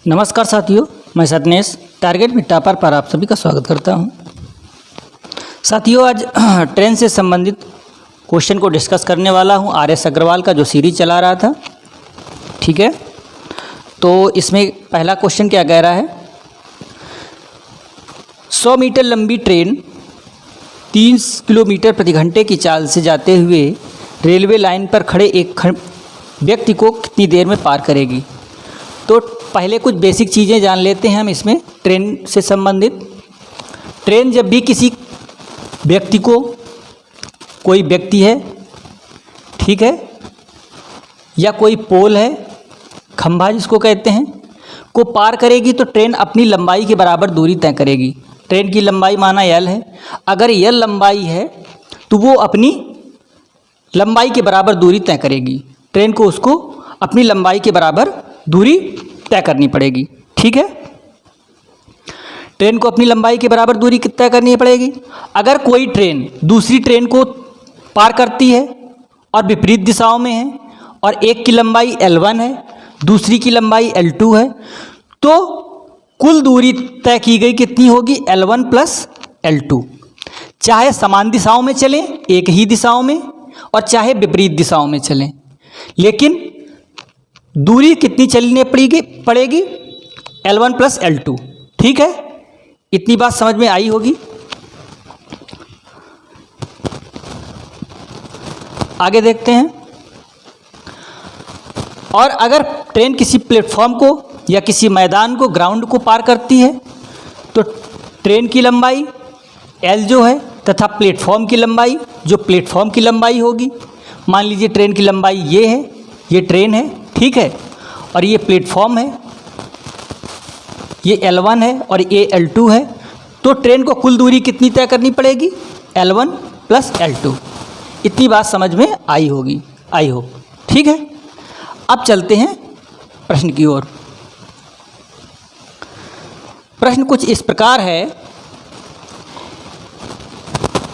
नमस्कार साथियों, मैं सतनेश टारगेट बिट्टा पर आप सभी का स्वागत करता हूं। साथियों, आज ट्रेन से संबंधित क्वेश्चन को डिस्कस करने वाला हूं। आर.एस. अग्रवाल का जो सीरीज चला रहा था, ठीक है। तो इसमें पहला क्वेश्चन क्या कह रहा है, 100 मीटर लंबी ट्रेन 30 किलोमीटर प्रति घंटे की चाल से जाते हुए रेलवे लाइन पर खड़े एक व्यक्ति को कितनी देर में पार करेगी। तो पहले कुछ बेसिक चीज़ें जान लेते हैं हम इसमें ट्रेन से संबंधित। ट्रेन जब भी किसी व्यक्ति को, कोई व्यक्ति है, ठीक है, या कोई पोल है, खंभा जिसको कहते हैं, को पार करेगी तो ट्रेन अपनी लंबाई के बराबर दूरी तय करेगी। ट्रेन की लंबाई माना L है, अगर L लंबाई है तो वो अपनी लंबाई के बराबर दूरी तय करेगी। ट्रेन को उसको अपनी लंबाई के बराबर दूरी तय करनी पड़ेगी, ठीक है। ट्रेन को अपनी लंबाई के बराबर दूरी तय करनी पड़ेगी। अगर कोई ट्रेन दूसरी ट्रेन को पार करती है और विपरीत दिशाओं में है और एक की लंबाई L1 है, दूसरी की लंबाई L2 है, तो कुल दूरी तय की गई कितनी होगी, L1 प्लस L2। चाहे समान दिशाओं में चलें, एक ही दिशाओं में, और चाहे विपरीत दिशाओं में चलें, लेकिन दूरी कितनी चलनी पड़ेगी, L1 प्लस L2, ठीक है। इतनी बात समझ में आई होगी। आगे देखते हैं। और अगर ट्रेन किसी प्लेटफॉर्म को या किसी मैदान को, ग्राउंड को पार करती है तो ट्रेन की लंबाई L जो है तथा प्लेटफॉर्म की लंबाई जो प्लेटफॉर्म की लंबाई होगी, मान लीजिए ट्रेन की लंबाई ये है, ये ट्रेन है, ठीक है, और ये प्लेटफॉर्म है, ये L1 है और ये L2 है, तो ट्रेन को कुल दूरी कितनी तय करनी पड़ेगी, L1 प्लस L2। इतनी बात समझ में आई होगी, आई हो, ठीक है। अब चलते हैं प्रश्न की ओर। प्रश्न कुछ इस प्रकार है।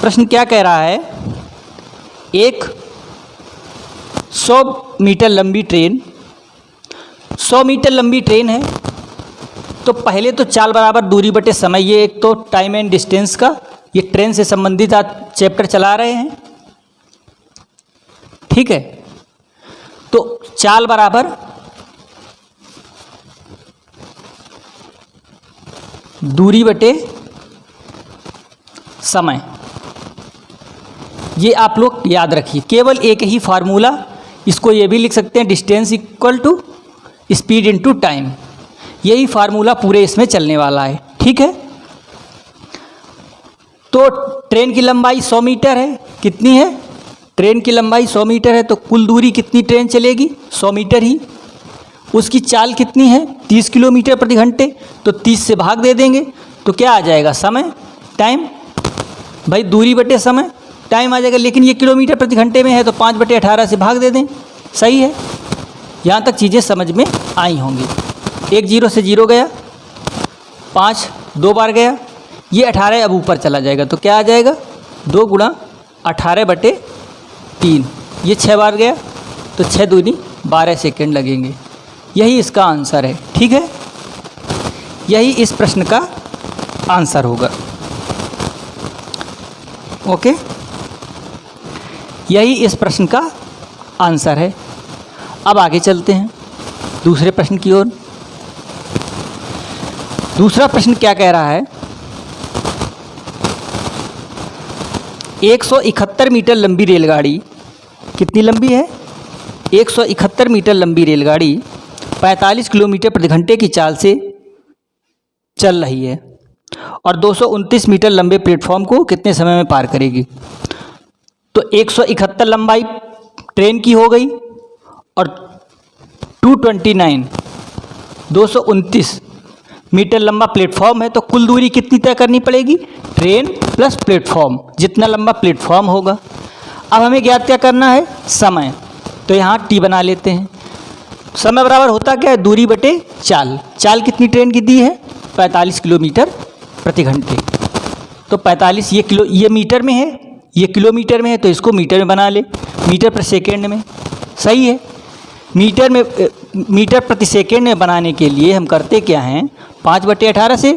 प्रश्न क्या कह रहा है, एक 100 मीटर लंबी ट्रेन, 100 मीटर लंबी ट्रेन है, तो पहले तो चाल बराबर दूरी बटे समय, ये एक तो टाइम एंड डिस्टेंस का ये ट्रेन से संबंधित आज चैप्टर चला रहे हैं, ठीक है। तो चाल बराबर दूरी बटे समय, ये आप लोग याद रखिए। केवल एक ही फार्मूला, इसको ये भी लिख सकते हैं, distance equal to speed into time. यही फार्मूला पूरे इसमें चलने वाला है, ठीक है। तो ट्रेन की लंबाई 100 मीटर है, कितनी है, ट्रेन की लंबाई 100 मीटर है, तो कुल दूरी कितनी ट्रेन चलेगी, 100 मीटर ही। उसकी चाल कितनी है, 30 किलोमीटर प्रति घंटे, तो 30 से भाग दे देंगे तो क्या आ जाएगा, समय, टाइम। भाई दूरी बटे समय, टाइम आ जाएगा, लेकिन ये किलोमीटर प्रति घंटे में है तो 5/18 से भाग दे दें, सही है। यहाँ तक चीज़ें समझ में आई होंगी। 1 0 से 0 गया, 5 2 बार गया, ये 18 अब ऊपर चला जाएगा तो क्या आ जाएगा, 2 गुणा 18/3, ये 6 बार गया तो 6 दूनी 12 सेकेंड लगेंगे। यही इसका आंसर है, ठीक है। यही इस प्रश्न का आंसर होगा, ओके। यही इस प्रश्न का आंसर है। अब आगे चलते हैं दूसरे प्रश्न की ओर। दूसरा प्रश्न क्या कह रहा है, 171 मीटर लंबी रेलगाड़ी, कितनी लंबी है, 171 मीटर लंबी रेलगाड़ी 45 किलोमीटर प्रति घंटे की चाल से चल रही है और 229 मीटर लंबे प्लेटफॉर्म को कितने समय में पार करेगी। तो 171 लंबाई ट्रेन की हो गई और 229 मीटर लंबा प्लेटफॉर्म है, तो कुल दूरी कितनी तय करनी पड़ेगी, ट्रेन प्लस प्लेटफॉर्म, जितना लंबा प्लेटफॉर्म होगा। अब हमें ज्ञात क्या करना है, समय, तो यहाँ T बना लेते हैं। समय बराबर होता क्या है, दूरी बटे चाल। चाल कितनी ट्रेन की दी है, 45 किलोमीटर प्रति घंटे, तो 45 ये मीटर में है, ये किलोमीटर में है, तो इसको मीटर में बना ले, मीटर पर सेकेंड में, सही है। मीटर प्रति सेकेंड में बनाने के लिए हम करते क्या हैं, 5/18 से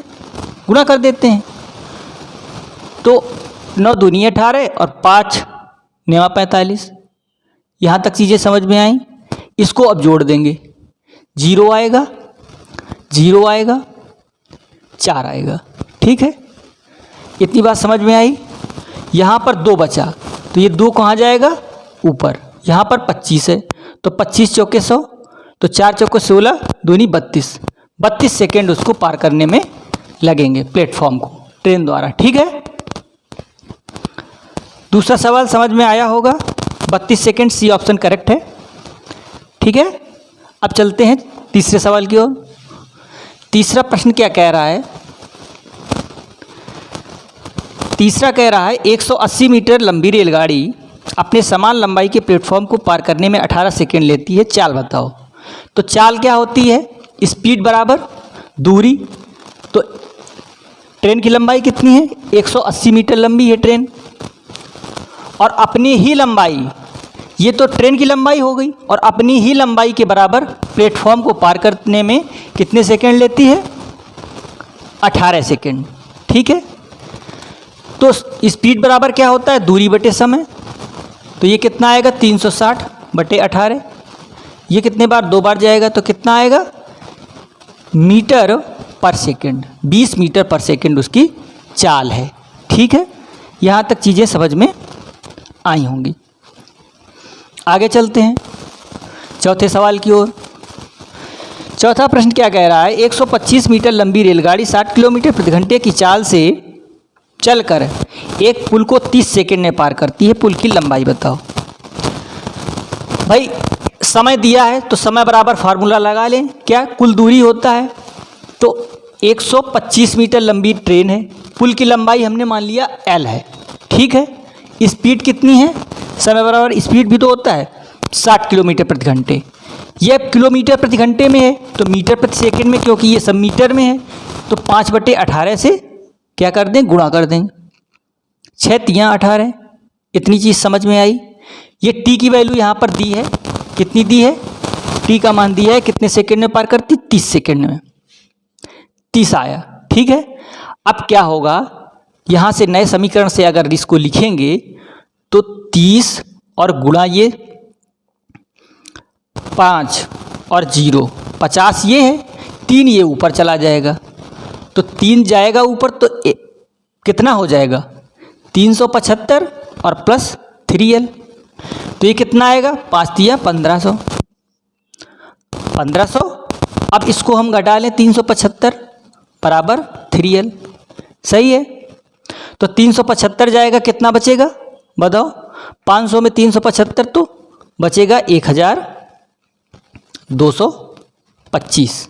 गुणा कर देते हैं। तो 9 दूनी 18 और 5 9 45। यहाँ तक चीज़ें समझ में आई। इसको अब जोड़ देंगे, 0 आएगा, 0 आएगा, 4 आएगा। ठीक है, इतनी बात समझ में आई। यहाँ पर 2 बचा, तो ये 2 कहाँ जाएगा, ऊपर। यहाँ पर 25 है, तो 25 चौके 100, तो 4 चौके 16, दूनी 32। 32 सेकेंड उसको पार करने में लगेंगे, प्लेटफॉर्म को ट्रेन द्वारा। ठीक है, दूसरा सवाल समझ में आया होगा। 32 सेकेंड, सी ऑप्शन करेक्ट है। ठीक है, अब चलते हैं तीसरे सवाल की ओर। तीसरा प्रश्न क्या कह रहा है, तीसरा कह रहा है 180 मीटर लंबी रेलगाड़ी अपने समान लंबाई के प्लेटफॉर्म को पार करने में 18 सेकेंड लेती है, चाल बताओ। तो चाल क्या होती है, स्पीड बराबर दूरी। तो ट्रेन की लंबाई कितनी है, 180 मीटर लंबी है ट्रेन, और अपनी ही लंबाई, ये तो ट्रेन की लंबाई हो गई, और अपनी ही लंबाई के बराबर प्लेटफॉर्म को पार करने में कितने सेकेंड लेती है, 18 सेकेंड। ठीक है, तो स्पीड बराबर क्या होता है, दूरी बटे समय। तो ये कितना आएगा, 360/18। ये कितने बार, 2 बार जाएगा, तो कितना आएगा, मीटर पर सेकेंड। 20 मीटर पर सेकेंड उसकी चाल है। ठीक है, यहाँ तक चीज़ें समझ में आई होंगी। आगे चलते हैं चौथे सवाल की ओर। चौथा प्रश्न क्या कह रहा है, 125 मीटर लंबी रेलगाड़ी 60 किलोमीटर प्रति घंटे की चाल से चलकर एक पुल को 30 सेकेंड में पार करती है, पुल की लंबाई बताओ। भाई समय दिया है तो समय बराबर फार्मूला लगा लें। क्या, कुल दूरी होता है, तो 125 मीटर लंबी ट्रेन है, पुल की लंबाई हमने मान लिया L है। ठीक है, स्पीड कितनी है, समय बराबर स्पीड भी तो होता है 60 किलोमीटर प्रति घंटे। ये किलोमीटर प्रति घंटे में है, तो मीटर प्रति सेकेंड में, क्योंकि ये सब मीटर में है, तो 5/18 से क्या कर दें, गुणा कर दें। 6 तियाँ 18। इतनी चीज़ समझ में आई। ये टी की वैल्यू यहाँ पर दी है, कितनी दी है, टी का मान दिया है, कितने सेकेंड में पार करती, 30 सेकेंड में, 30 आया। ठीक है, अब क्या होगा, यहाँ से नए समीकरण से अगर इसको लिखेंगे तो 30 और गुणा ये 5 और 0, 50 ये है, 3 ये ऊपर चला जाएगा, तो 3 जाएगा ऊपर, तो कितना हो जाएगा, 375 और प्लस 3L, तो ये कितना आएगा, 5 तिया 1500। 1500, अब इसको हम घटा लें, 375 बराबर 3L। सही है, तो 375 जाएगा, कितना बचेगा बताओ, 500 में 375, तो बचेगा 1225,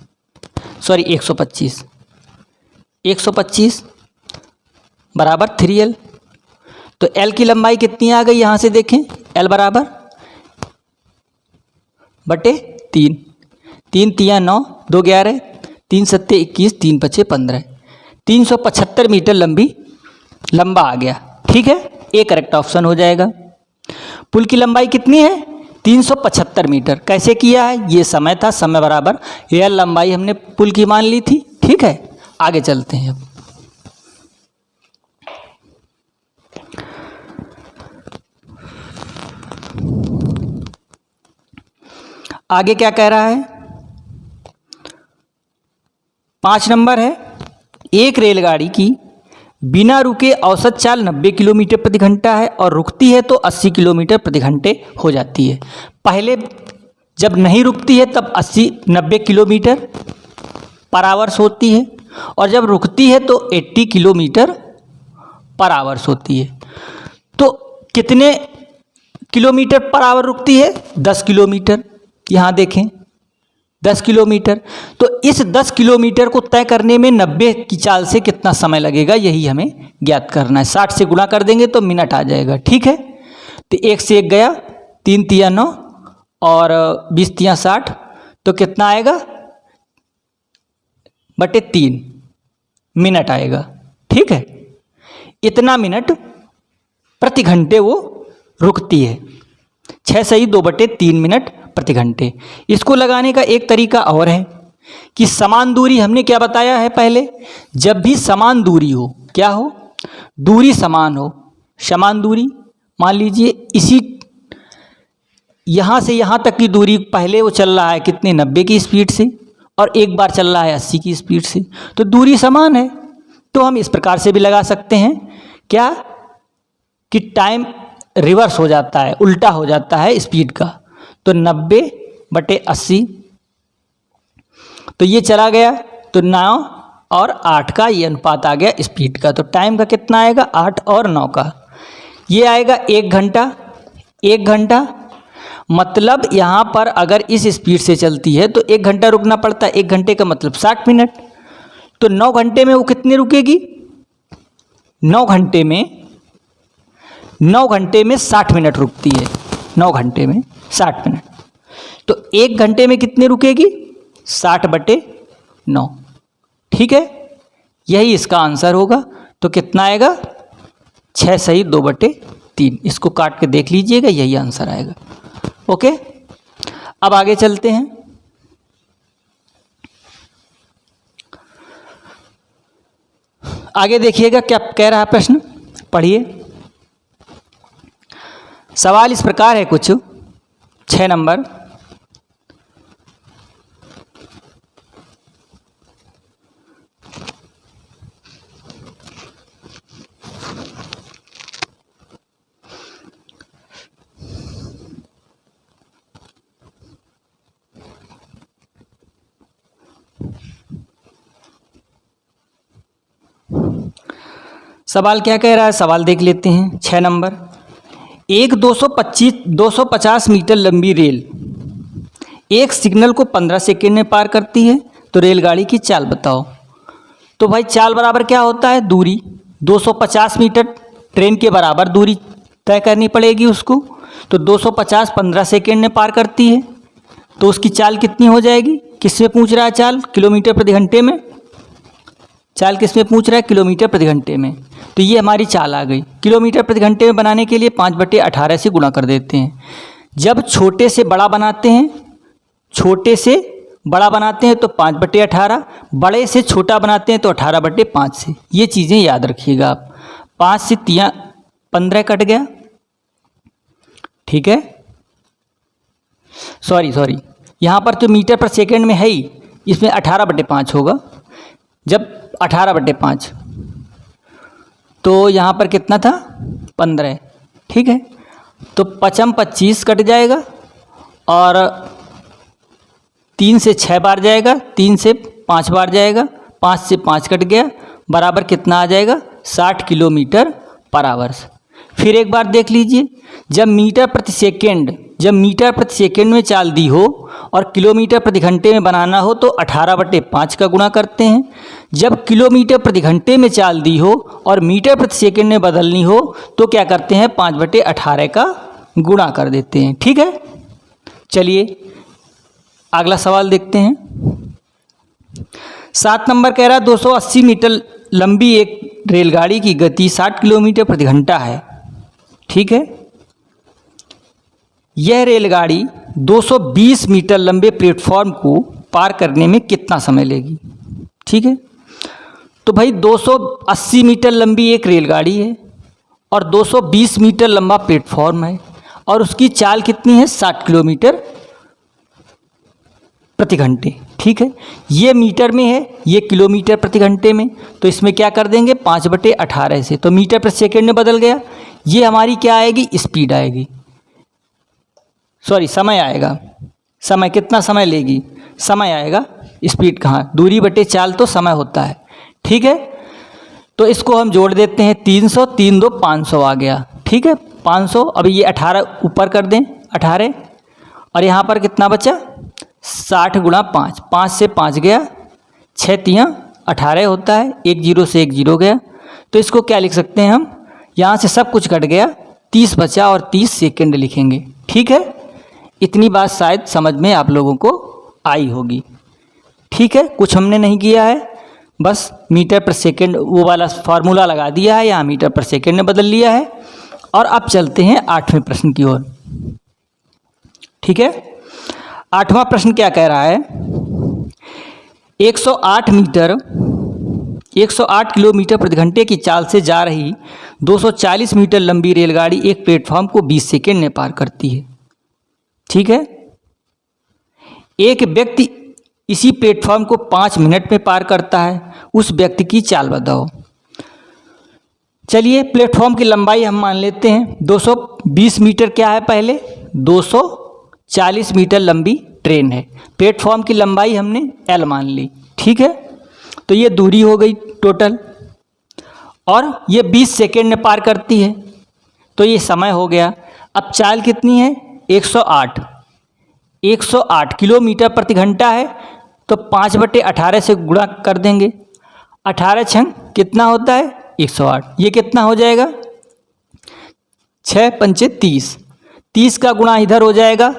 सॉरी 125, 125 बराबर 3L। तो L की लंबाई कितनी आ गई, यहाँ से देखें, L बराबर बटे 3, 3 तिया 9, 2 11, 3 सत्ते 21, 3 पचे 15, 375 मीटर लंबा आ गया। ठीक है, ए करेक्ट ऑप्शन हो जाएगा। पुल की लंबाई कितनी है, 375 मीटर। कैसे किया है, ये समय था, समय बराबर यह लंबाई हमने पुल की मान ली थी। ठीक है, आगे चलते हैं। अब आगे क्या कह रहा है, 5 नंबर है, एक रेलगाड़ी की बिना रुके औसत चाल 90 किलोमीटर प्रति घंटा है और रुकती है तो 80 किलोमीटर प्रति घंटे हो जाती है। पहले जब नहीं रुकती है तब 90 किलोमीटर पर आवर्स होती है, और जब रुकती है तो 80 किलोमीटर पर आवर्स होती है। तो कितने किलोमीटर पर आवर रुकती है, 10 किलोमीटर। यहाँ देखें 10 किलोमीटर, तो इस 10 किलोमीटर को तय करने में 90 की चाल से कितना समय लगेगा, यही हमें ज्ञात करना है। 60 से गुणा कर देंगे तो मिनट आ जाएगा। ठीक है, तो 1 से 1 गया, 3 तिया 9 और 20 तिया 60, तो कितना आएगा, बटे 3 मिनट आएगा। ठीक है, इतना मिनट प्रति घंटे वो रुकती है। 6 सही 2/3 मिनट प्रति घंटे। इसको लगाने का एक तरीका और है कि समान दूरी, हमने क्या बताया है पहले, जब भी समान दूरी हो, क्या हो, दूरी समान हो, समान दूरी, मान लीजिए इसी यहाँ से यहाँ तक की दूरी पहले वो चल रहा है कितने, 90 की स्पीड से, और एक बार चल रहा है 80 की स्पीड से, तो दूरी समान है। तो हम इस प्रकार से भी लगा सकते हैं क्या, कि टाइम रिवर्स हो जाता है, उल्टा हो जाता है स्पीड का। तो 90/80, तो ये चला गया, तो 9 और 8 का ये अनुपात आ गया स्पीड का। तो टाइम का कितना आएगा, 8 और 9 का, ये आएगा 1 घंटा। 1 घंटा मतलब यहाँ पर अगर इस स्पीड से चलती है तो 1 घंटा रुकना पड़ता है। 1 घंटे का मतलब 60 मिनट। तो 9 घंटे में वो कितने रुकेगी, 9 घंटे में 60 मिनट रुकती है। 9 घंटे में 60 मिनट, तो 1 घंटे में कितने रुकेगी, 60/9। ठीक है, यही इसका आंसर होगा। तो कितना आएगा, 6 सही 2/3। इसको काट के देख लीजिएगा, यही आंसर आएगा। ओके, अब आगे चलते हैं। आगे देखिएगा क्या कह रहा है प्रश्न, पढ़िए। सवाल इस प्रकार है कुछ, 6 नंबर, सवाल क्या कह रहा है, सवाल देख लेते हैं। 6 नंबर, एक 250 मीटर लंबी रेल एक सिग्नल को 15 सेकेंड में पार करती है, तो रेलगाड़ी की चाल बताओ। तो भाई चाल बराबर क्या होता है, दूरी। 250 मीटर ट्रेन के बराबर दूरी तय करनी पड़ेगी उसको। तो 250 15 सेकेंड में पार करती है, तो उसकी चाल कितनी हो जाएगी, किस में पूछ रहा है चाल, किलोमीटर प्रति घंटे में। चाल किस में पूछ रहा है, किलोमीटर प्रति घंटे में। तो ये हमारी चाल आ गई। किलोमीटर प्रति घंटे में बनाने के लिए 5/18 से गुणा कर देते हैं। जब छोटे से बड़ा बनाते हैं, छोटे से बड़ा बनाते हैं तो 5/18, बड़े से छोटा बनाते हैं तो 18/5 से। ये चीज़ें याद रखिएगा आप। 5 से 15 कट गया, ठीक है। सॉरी यहाँ पर तो मीटर पर सेकेंड में है ही, इसमें 18/5 होगा। जब 18/5, तो यहाँ पर कितना था, 15, ठीक है। तो 5×25 कट जाएगा, और 3 से 6 बार जाएगा, 3 से 5 बार जाएगा, 5 से 5 कट गया, बराबर कितना आ जाएगा, 60 किलोमीटर पर आवर। फिर एक बार देख लीजिए, जब मीटर प्रति सेकेंड में चाल दी हो और किलोमीटर प्रति घंटे में बनाना हो तो 18/5 का गुणा करते हैं। जब किलोमीटर प्रति घंटे में चाल दी हो और मीटर प्रति सेकेंड में बदलनी हो तो क्या करते हैं, 5/18 का गुणा कर देते हैं। ठीक है, चलिए अगला सवाल देखते हैं। 7 नंबर कह रहा है 280 मीटर लंबी एक रेलगाड़ी की गति 60 किलोमीटर प्रति घंटा है। ठीक है, यह रेलगाड़ी 220 मीटर लंबे प्लेटफॉर्म को पार करने में कितना समय लेगी। ठीक है, तो भाई 280 मीटर लंबी एक रेलगाड़ी है और 220 मीटर लंबा प्लेटफॉर्म है और उसकी चाल कितनी है, 60 किलोमीटर प्रति घंटे। ठीक है, ये मीटर में है, ये किलोमीटर प्रति घंटे में, तो इसमें क्या कर देंगे 5/18 से, तो मीटर प्रति सेकेंड में बदल गया। ये हमारी क्या आएगी, स्पीड आएगी, समय आएगा। समय कितना समय लेगी, समय आएगा, स्पीड कहाँ, दूरी बटे चाल तो समय होता है। ठीक है, तो इसको हम जोड़ देते हैं, 300 3 2 500 आ गया। ठीक है, 500, अभी ये 18 ऊपर कर दें, 18, और यहाँ पर कितना बचा, 60 × 5, 5 से 5 गया, 6 3 18 होता है, 1 0 से 1 0 गया। तो इसको क्या लिख सकते हैं हम, यहाँ से सब कुछ कट गया, 30 बचा और 30 सेकेंड लिखेंगे। ठीक है, इतनी बात शायद समझ में आप लोगों को आई होगी। ठीक है, कुछ हमने नहीं किया है, बस मीटर पर सेकेंड वो वाला फार्मूला लगा दिया है, यहाँ मीटर पर सेकेंड में बदल लिया है। और अब चलते हैं 8वें प्रश्न की ओर। ठीक है, 8वां प्रश्न क्या कह रहा है, 108 किलोमीटर प्रति घंटे की चाल से जा रही 240 मीटर लंबी रेलगाड़ी एक प्लेटफॉर्म को 20 सेकंड में पार करती है। ठीक है, एक व्यक्ति इसी प्लेटफॉर्म को 5 मिनट में पार करता है, उस व्यक्ति की चाल बताओ। चलिए प्लेटफॉर्म की लंबाई हम मान लेते हैं 220 मीटर। क्या है, पहले 240 मीटर लंबी ट्रेन है, प्लेटफॉर्म की लंबाई हमने L मान ली। ठीक है, तो ये दूरी हो गई टोटल, और ये 20 सेकेंड में पार करती है, तो ये समय हो गया। अब चाल कितनी है, 108 किलोमीटर प्रति घंटा है, तो 5/18 से गुणा कर देंगे। 18 छंग कितना होता है, 108। ये कितना हो जाएगा, 6 पंचे 30, 30 का गुणा इधर हो जाएगा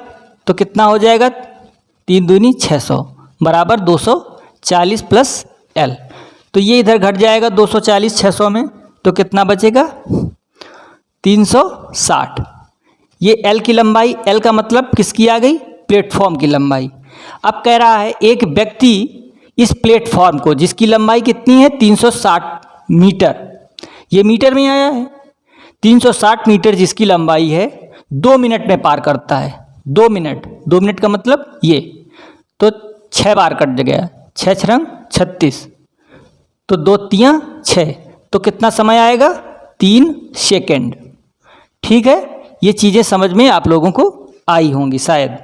तो कितना हो जाएगा, 3 दूनी 600 बराबर 240 प्लस L। तो ये इधर घट जाएगा 240 600 में, तो कितना बचेगा, 360। ये L की लंबाई, L का मतलब किसकी आ गई, प्लेटफॉर्म की लंबाई। अब कह रहा है एक व्यक्ति इस प्लेटफॉर्म को, जिसकी लंबाई कितनी है, 360 मीटर, ये मीटर में आया है, 360 मीटर जिसकी लंबाई है, 2 मिनट में पार करता है। 2 मिनट का मतलब ये, तो 6 बार कट गया, 6 छंग 36, तो 2 तियाँ 6, तो कितना समय आएगा, 3 सेकेंड। ठीक है, ये चीज़ें समझ में आप लोगों को आई होंगी शायद।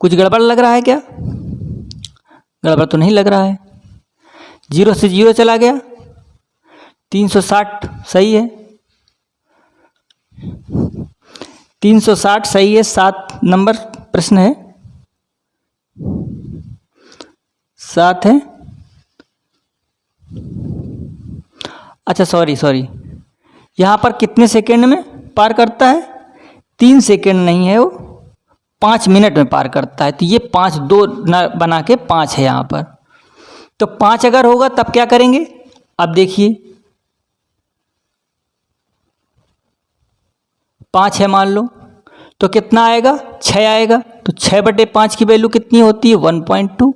कुछ गड़बड़ लग रहा है क्या, गड़बड़ तो नहीं लग रहा है। 0 से 0 चला गया, 360 सही है, 360 सही है। 7 नंबर प्रश्न है, 7 है। अच्छा सॉरी, यहाँ पर कितने सेकेंड में पार करता है, 3 सेकेंड नहीं है, वो 5 मिनट में पार करता है। तो ये 5 2 न बना के 5 है यहाँ पर, तो 5 अगर होगा तब क्या करेंगे, अब देखिए 5 है मान लो, तो कितना आएगा, 6 आएगा, तो 6/5 की वैल्यू कितनी होती है, 1.2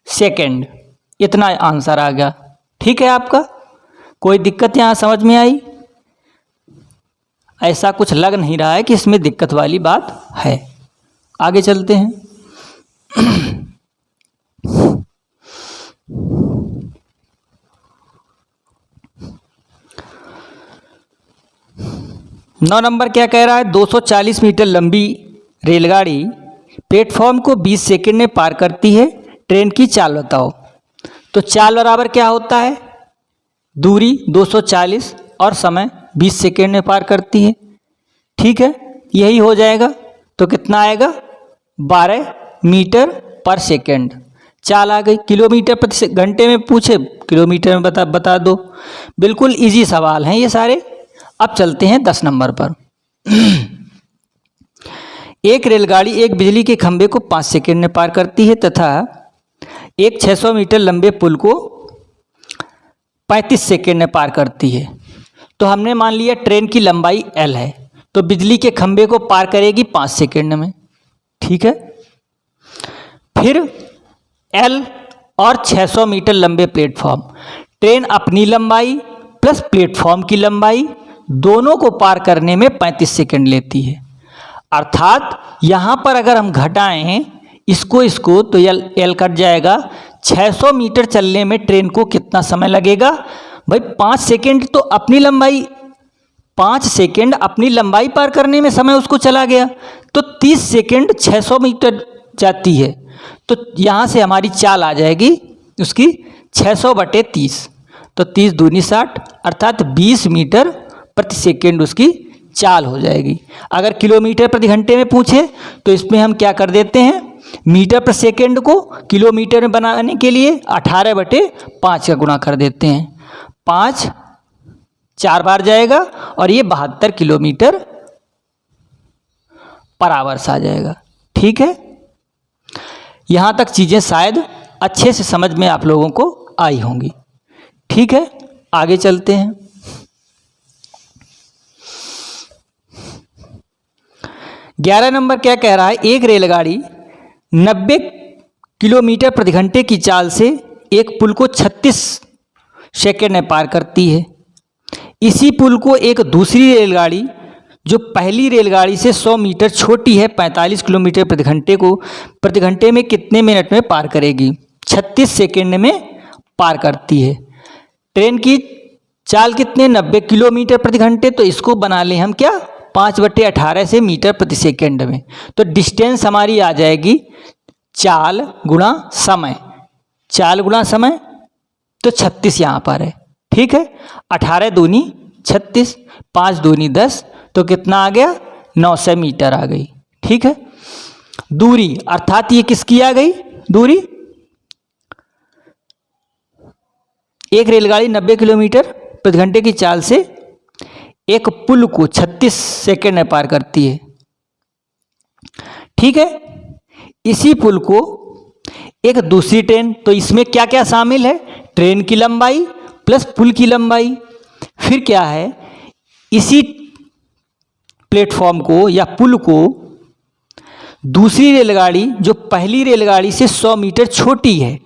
सेकेंड। इतना आंसर आ गया। ठीक है, आपका कोई दिक्कत यहाँ समझ में आई, ऐसा कुछ लग नहीं रहा है कि इसमें दिक्कत वाली बात है। आगे चलते हैं। 9 नंबर क्या कह रहा है, 240 मीटर लंबी रेलगाड़ी प्लेटफॉर्म को 20 सेकंड में पार करती है, ट्रेन की चाल बताओ। तो चाल बराबर क्या होता है, दूरी 240 और समय 20 सेकंड में पार करती है। ठीक है, यही हो जाएगा, तो कितना आएगा, 12 मीटर पर सेकंड। चाल आ गई, किलोमीटर प्रति घंटे में पूछे, किलोमीटर में बता दो। बिल्कुल इजी सवाल हैं ये सारे। अब चलते हैं 10 नंबर पर। एक रेलगाड़ी एक बिजली के खंभे को 5 सेकंड में पार करती है तथा एक 600 मीटर लंबे पुल को 35 सेकंड में पार करती है। तो हमने मान लिया ट्रेन की लंबाई L है, तो बिजली के खंभे को पार करेगी 5 सेकंड में। ठीक है, फिर L और 600 मीटर लंबे प्लेटफॉर्म, ट्रेन अपनी लंबाई प्लस प्लेटफॉर्म की लंबाई दोनों को पार करने में 35 सेकंड लेती है। अर्थात यहाँ पर अगर हम घटाएं इसको तो L कट जाएगा। 600 मीटर चलने में ट्रेन को कितना समय लगेगा भाई, 5 सेकंड। तो अपनी लंबाई 5 सेकंड अपनी लंबाई पार करने में समय उसको चला गया, तो 30 सेकंड 600 मीटर जाती है। तो यहाँ से हमारी चाल आ जाएगी उसकी 600/30, तो 30 दूनी 60, अर्थात 20 मीटर प्रति सेकंड उसकी चाल हो जाएगी। अगर किलोमीटर प्रति घंटे में पूछे तो इसमें हम क्या कर देते हैं, मीटर प्रति सेकंड को किलोमीटर में बनाने के लिए 18/5 का गुणा कर देते हैं। 5 4 बार जाएगा और ये 72 किलोमीटर पर आवर्स आ जाएगा। ठीक है, यहाँ तक चीज़ें शायद अच्छे से समझ में आप लोगों को आई होंगी। ठीक है, आगे चलते हैं। 11 नंबर क्या कह रहा है, एक रेलगाड़ी 90 किलोमीटर प्रति घंटे की चाल से एक पुल को 36 सेकंड में पार करती है। इसी पुल को एक दूसरी रेलगाड़ी जो पहली रेलगाड़ी से 100 मीटर छोटी है 45 किलोमीटर प्रति घंटे में कितने मिनट में पार करेगी? 36 सेकंड में पार करती है। ट्रेन की चाल कितने, 90 किलोमीटर प्रति घंटे, तो इसको बना लें हम क्या, 5/18 से मीटर प्रति सेकंड में। तो डिस्टेंस हमारी आ जाएगी चाल गुणा समय, चाल गुणा समय, तो 36 यहाँ पर है। ठीक है, 18 दूनी 36, 5 दूनी 10, तो कितना आ गया, 900 मीटर आ गई। ठीक है, दूरी अर्थात ये किसकी आ गई दूरी, एक रेलगाड़ी 90 किलोमीटर प्रति घंटे की चाल से एक पुल को 36 सेकंड में पार करती है। ठीक है, इसी पुल को एक दूसरी ट्रेन, तो इसमें क्या क्या शामिल है, ट्रेन की लंबाई प्लस पुल की लंबाई, फिर क्या है, इसी प्लेटफॉर्म को या पुल को दूसरी रेलगाड़ी जो पहली रेलगाड़ी से 100 मीटर छोटी है,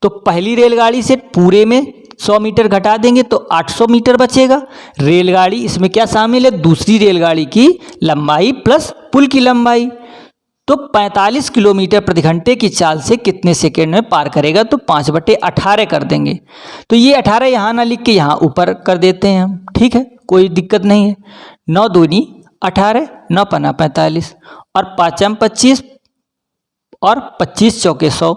तो पहली रेलगाड़ी से पूरे में 100 मीटर घटा देंगे तो 800 मीटर बचेगा। रेलगाड़ी इसमें क्या शामिल है, दूसरी रेलगाड़ी की लंबाई प्लस पुल की लंबाई, तो 45 किलोमीटर प्रति घंटे की चाल से कितने सेकंड में पार करेगा, तो 5/18 कर देंगे। तो ये 18 यहाँ ना लिख के यहाँ ऊपर कर देते हैं हम। ठीक है, कोई दिक्कत नहीं है। 9 दूनी 18, 9 पन्ना 45 और 5 25 और 25 चौके 100,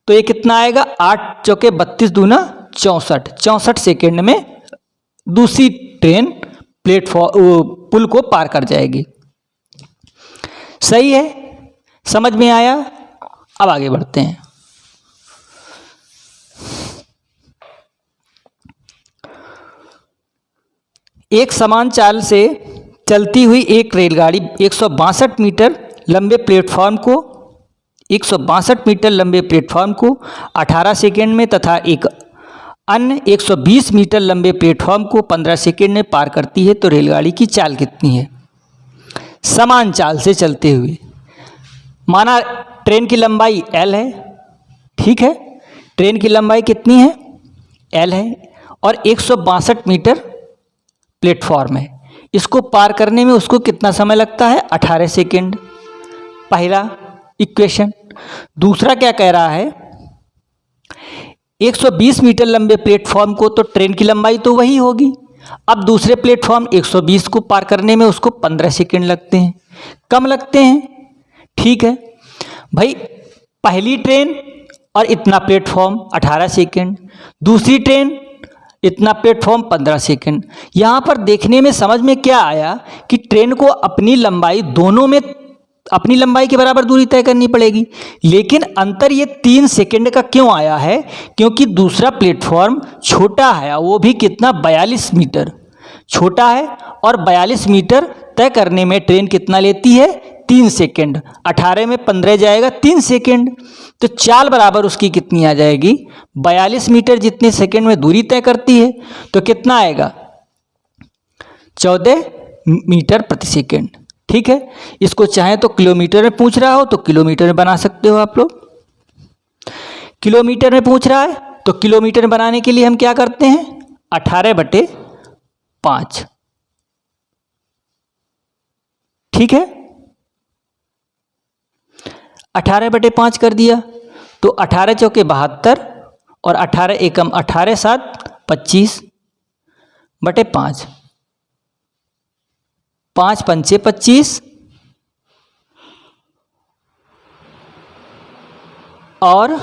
तो ये कितना आएगा, 8 चौके 32 दूना 64 सेकंड में दूसरी ट्रेन प्लेटफॉर्म पुल को पार कर जाएगी। सही है, समझ में आया। अब आगे बढ़ते हैं। एक समान चाल से चलती हुई एक रेलगाड़ी 162 मीटर लंबे प्लेटफॉर्म को 18 सेकंड में तथा एक अन्य 120 मीटर लंबे प्लेटफॉर्म को 15 सेकंड में पार करती है, तो रेलगाड़ी की चाल कितनी है? समान चाल से चलते हुए, माना ट्रेन की लंबाई L है। ठीक है, ट्रेन की लंबाई कितनी है, L है, और 162 मीटर प्लेटफॉर्म है। इसको पार करने में उसको कितना समय लगता है, 18 सेकंड, पहला इक्वेशन। दूसरा क्या कह रहा है, 120 मीटर लंबे प्लेटफॉर्म को, तो ट्रेन की लंबाई तो वही होगी। अब दूसरे प्लेटफॉर्म 120 को पार करने में उसको 15 सेकंड लगते हैं, कम लगते हैं। ठीक है भाई, पहली ट्रेन और इतना प्लेटफॉर्म 18 सेकंड, दूसरी ट्रेन इतना प्लेटफॉर्म 15 सेकंड। यहाँ पर देखने में समझ में क्या आया कि ट्रेन को अपनी लंबाई दोनों में अपनी लंबाई के बराबर दूरी तय करनी पड़ेगी, लेकिन अंतर ये 3 सेकंड का क्यों आया है, क्योंकि दूसरा प्लेटफॉर्म छोटा है, वो भी कितना, 42 मीटर छोटा है, और 42 मीटर तय करने में ट्रेन कितना लेती है, 3 सेकंड। 18 में 15 जाएगा 3 सेकंड, तो चाल बराबर उसकी कितनी आ जाएगी, 42 मीटर जितने सेकंड में दूरी तय करती है, तो कितना आएगा, 14 मीटर प्रति सेकंड। ठीक है, इसको चाहे तो किलोमीटर में पूछ रहा हो तो किलोमीटर में बना सकते हो आप लोग। किलोमीटर में पूछ रहा है तो किलोमीटर में बनाने के लिए हम क्या करते हैं, 18/5। ठीक है, 18/5 कर दिया, तो 18 चौके 72 और 18 एकम 18 7 25/5, 5 पंचे 25 और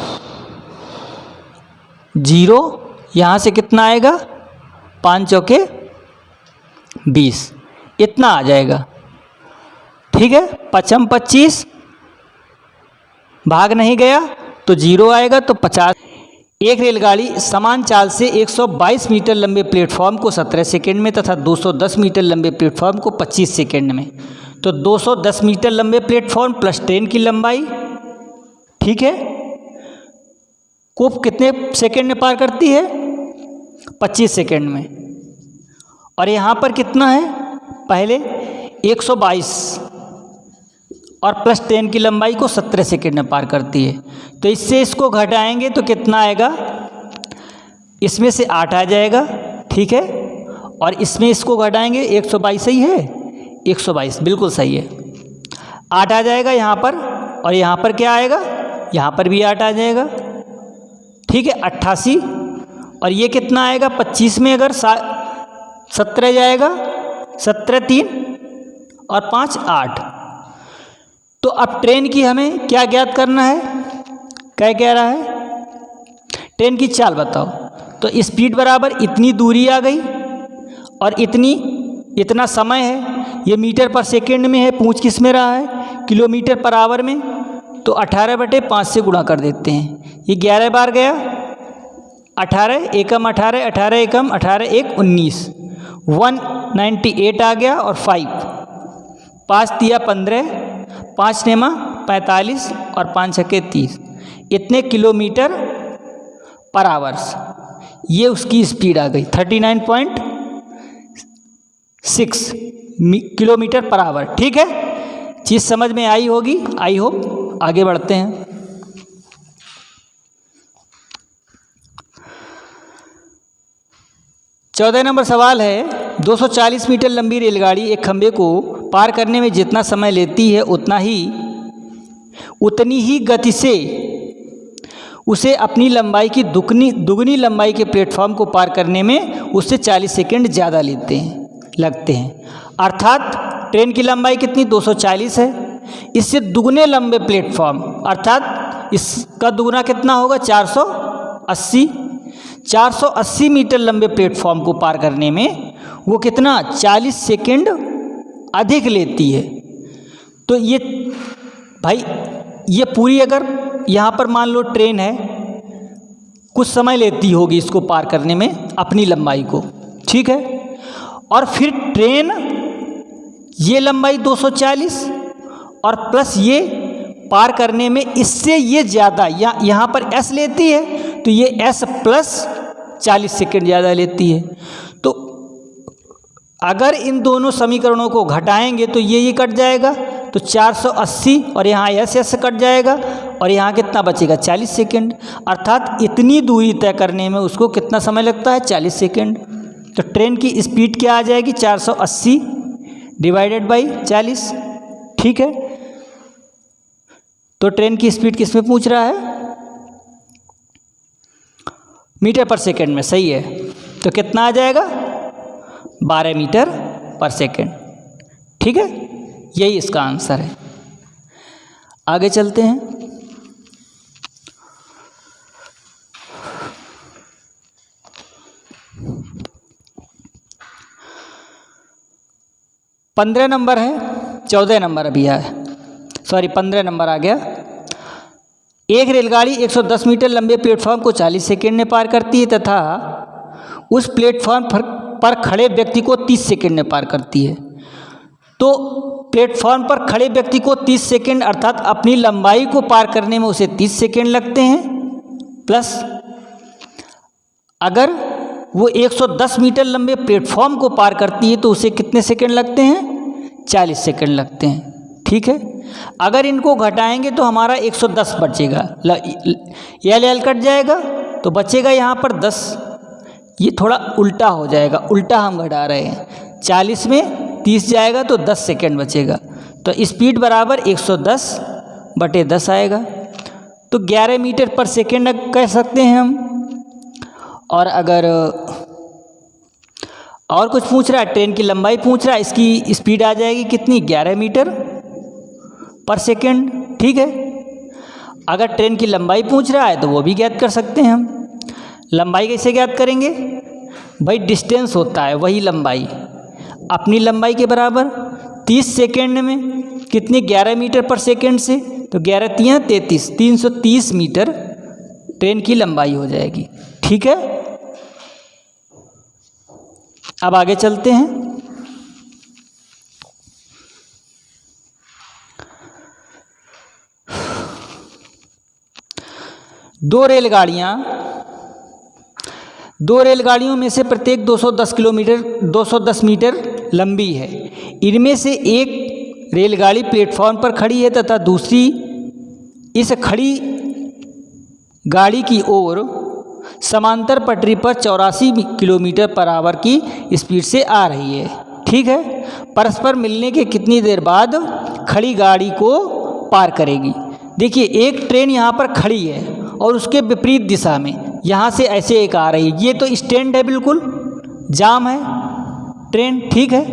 0 यहाँ से कितना आएगा, 5 चौके 20, इतना आ जाएगा। ठीक है, 5 25 भाग नहीं गया तो 0 आएगा, तो 50। एक रेलगाड़ी समान चाल से 122 मीटर लंबे प्लेटफॉर्म को 17 सेकंड में तथा 210 मीटर लंबे प्लेटफॉर्म को 25 सेकंड में, तो 210 मीटर लंबे प्लेटफॉर्म प्लस ट्रेन की लंबाई, ठीक है, को कितने सेकंड में पार करती है, 25 सेकंड में। और यहाँ पर कितना है, पहले 122 और प्लस ट्रेन की लंबाई को 17 सेकंड में पार करती है। तो इससे इसको घटाएंगे तो कितना आएगा, इसमें से 8 आ जाएगा, ठीक है, और इसमें इसको घटाएंगे 122 सही है, 122 बिल्कुल सही है, 8 आ जाएगा यहाँ पर, और यहाँ पर क्या आएगा, यहाँ पर भी 8 आ जाएगा, ठीक है, 88, और ये कितना आएगा 25 में अगर 17 जाएगा, 17 3 और 5 8। तो अब ट्रेन की हमें क्या ज्ञात करना है, क्या कह रहा है, ट्रेन की चाल बताओ। तो स्पीड बराबर इतनी दूरी आ गई और इतना समय है, ये मीटर पर सेकंड में है, पूछ किस में रहा है, किलोमीटर पर आवर में, तो 18/5 से गुणा कर देते हैं। ये 11 बार गया, 18 एकम 18, 18 एकम 18 1 19, 198 आ गया, और 5 दिया 15, 5 नेमा 45 और 5 छक्के 30, इतने किलोमीटर पर आवर्स, ये उसकी स्पीड आ गई 39.6 किलोमीटर पर आवर। ठीक है, चीज़ समझ में आई होगी, आई होप। आगे बढ़ते हैं। चौदह नंबर सवाल है, 240 मीटर लंबी रेलगाड़ी एक खंभे को पार करने में जितना समय लेती है उतनी ही गति से उसे अपनी लंबाई की दुगनी लंबाई के प्लेटफॉर्म को पार करने में उससे 40 सेकंड ज़्यादा लगते हैं। अर्थात ट्रेन की लंबाई कितनी 240 है, इससे दुगने लंबे प्लेटफॉर्म, अर्थात इसका दुगना कितना होगा 480 मीटर लंबे प्लेटफॉर्म को पार करने में वो कितना 40 सेकंड अधिक लेती है। तो ये भाई ये पूरी, अगर यहाँ पर मान लो ट्रेन है, कुछ समय लेती होगी इसको पार करने में अपनी लंबाई को, ठीक है, और फिर ट्रेन ये लंबाई 240 और प्लस ये पार करने में इससे ये ज़्यादा, यहाँ पर s लेती है तो ये s प्लस 40 सेकंड ज़्यादा लेती है। तो अगर इन दोनों समीकरणों को घटाएंगे तो ये कट जाएगा, तो 480 और यहाँ s कट जाएगा, और यहाँ कितना बचेगा 40 सेकंड। अर्थात इतनी दूरी तय करने में उसको कितना समय लगता है 40 सेकंड। तो ट्रेन की स्पीड क्या आ जाएगी 480 डिवाइडेड बाई 40, ठीक है। तो ट्रेन की स्पीड किस में पूछ रहा है, मीटर पर सेकंड में, सही है। तो कितना आ जाएगा 12 मीटर पर सेकंड, ठीक है, यही इसका आंसर है। आगे चलते हैं। पंद्रह नंबर है, 14 नंबर अभी है, सॉरी 15 नंबर आ गया। एक रेलगाड़ी 110 मीटर लंबे प्लेटफॉर्म को 40 सेकंड में पार करती है तथा उस प्लेटफॉर्म पर खड़े व्यक्ति को 30 सेकंड में पार करती है। तो प्लेटफॉर्म पर खड़े व्यक्ति को 30 सेकंड अर्थात अपनी लंबाई को पार करने में उसे 30 सेकंड लगते हैं, प्लस अगर वो 110 मीटर लंबे प्लेटफॉर्म को पार करती है तो उसे कितने सेकंड लगते हैं 40 सेकंड लगते हैं, ठीक है। अगर इनको घटाएंगे तो हमारा 110 बचेगा, एल कट जाएगा तो बचेगा यहाँ पर 10। ये थोड़ा उल्टा हो जाएगा, उल्टा हम घटा रहे हैं, 40 में 30 जाएगा तो 10 सेकंड बचेगा। तो स्पीड बराबर 110/10 आएगा। तो 11 मीटर पर सेकंड कह सकते हैं हम। और अगर और कुछ पूछ रहा है, ट्रेन की लंबाई पूछ रहा है, इसकी स्पीड आ जाएगी कितनी 11 मीटर पर सेकंड, ठीक है। अगर ट्रेन की लंबाई पूछ रहा है तो वो भी ज्ञात कर सकते हैं हम। लंबाई कैसे ज्ञात करेंगे भाई, डिस्टेंस होता है वही लंबाई, अपनी लंबाई के बराबर 30 सेकंड में कितनी 11 मीटर पर सेकंड से, तो 11 3 33, 330 मीटर ट्रेन की लंबाई हो जाएगी, ठीक है। अब आगे चलते हैं। दो रेलगाड़ियों में से प्रत्येक 210 मीटर लंबी है। इनमें से एक रेलगाड़ी प्लेटफॉर्म पर खड़ी है तथा दूसरी इस खड़ी गाड़ी की ओर समांतर पटरी पर 84 किलोमीटर पर आवर की स्पीड से आ रही है। ठीक है, परस्पर मिलने के कितनी देर बाद खड़ी गाड़ी को पार करेगी। देखिए एक ट्रेन यहाँ पर खड़ी है और उसके विपरीत दिशा में यहाँ से ऐसे एक आ रही है। ये तो स्टैंड है, बिल्कुल जाम है ट्रेन, ठीक है,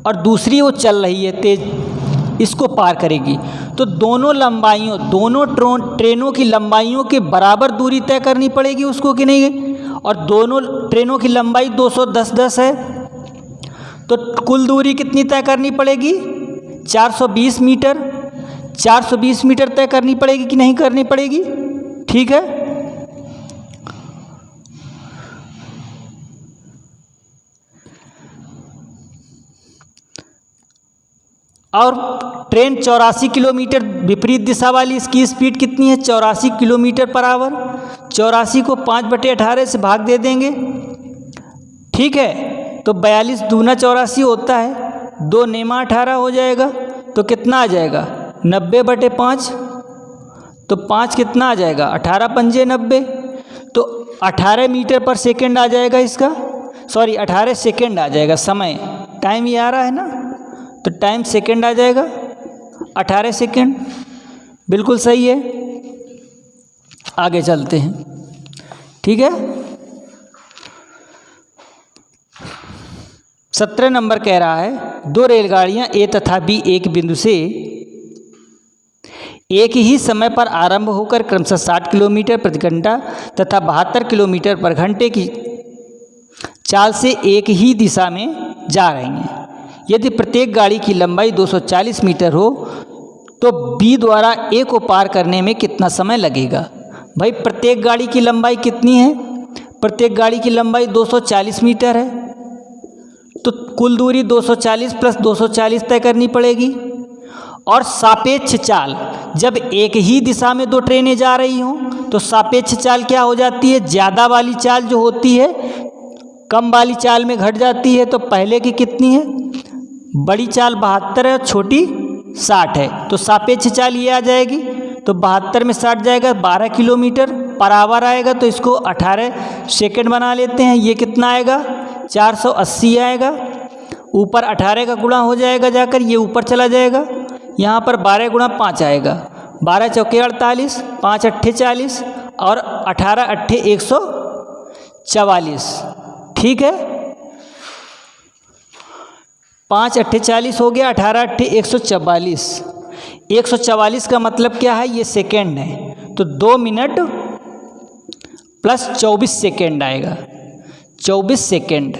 और दूसरी वो चल रही है तेज, इसको पार करेगी। तो दोनों लंबाइयों, दोनों ट्रेनों की लंबाइयों के बराबर दूरी तय करनी पड़ेगी उसको कि नहीं, और दोनों ट्रेनों की लंबाई 210-10 है, तो कुल दूरी कितनी तय करनी पड़ेगी? 420 मीटर। 420 मीटर तय करनी पड़ेगी कि नहीं करनी पड़ेगी? ठीक है, और ट्रेन 84 किलोमीटर विपरीत दिशा वाली, इसकी स्पीड कितनी है? 84 किलोमीटर पर आवर। 84 को 5/18 से भाग दे देंगे, ठीक है, तो 42 दूना 84 होता है, 2 नेमा 18 हो जाएगा, तो कितना आ जाएगा? 90/5। तो 5 कितना आ जाएगा? 18 पंजे 90, तो 18 मीटर पर सेकेंड आ जाएगा इसका, सॉरी 18 सेकेंड आ जाएगा। समय टाइम ये आ रहा है ना, तो टाइम सेकेंड आ जाएगा, 18 सेकेंड, बिल्कुल सही है। आगे चलते हैं, ठीक है। 17 नंबर कह रहा है, 2 रेलगाड़ियां ए तथा बी एक बिंदु से एक ही समय पर आरंभ होकर क्रमशः 60 किलोमीटर प्रति घंटा तथा 72 किलोमीटर पर घंटे की चाल से एक ही दिशा में जा रही हैं। यदि प्रत्येक गाड़ी की लंबाई 240 मीटर हो तो बी द्वारा ए को पार करने में कितना समय लगेगा? भाई प्रत्येक गाड़ी की लंबाई कितनी है? प्रत्येक गाड़ी की लंबाई 240 मीटर है, तो कुल दूरी 240 प्लस 240 तय करनी पड़ेगी। और सापेक्ष चाल, जब एक ही दिशा में 2 ट्रेनें जा रही हों तो सापेक्ष चाल क्या हो जाती है? ज़्यादा वाली चाल जो होती है कम वाली चाल में घट जाती है। तो पहले की कितनी है? बड़ी चाल 72 है, छोटी 60 है, तो सापेक्ष चाल ये आ जाएगी, तो 72 में 60 जाएगा, 12 किलोमीटर पर आवर आएगा, तो इसको 18 सेकेंड बना लेते हैं। ये कितना आएगा? 480 आएगा, ऊपर 18 का गुणा हो जाएगा जाकर, ये ऊपर चला जाएगा, यहाँ पर 12 गुणा 5 आएगा, 12 चौके 48, 5 अट्ठे 40 और 18 अट्ठे 144, ठीक है, 5 अट्ठे 40 हो गया, 18 अट्ठे 144। 144 का मतलब क्या है? ये सेकेंड है, तो 2 मिनट प्लस 24 सेकेंड आएगा, 24 सेकेंड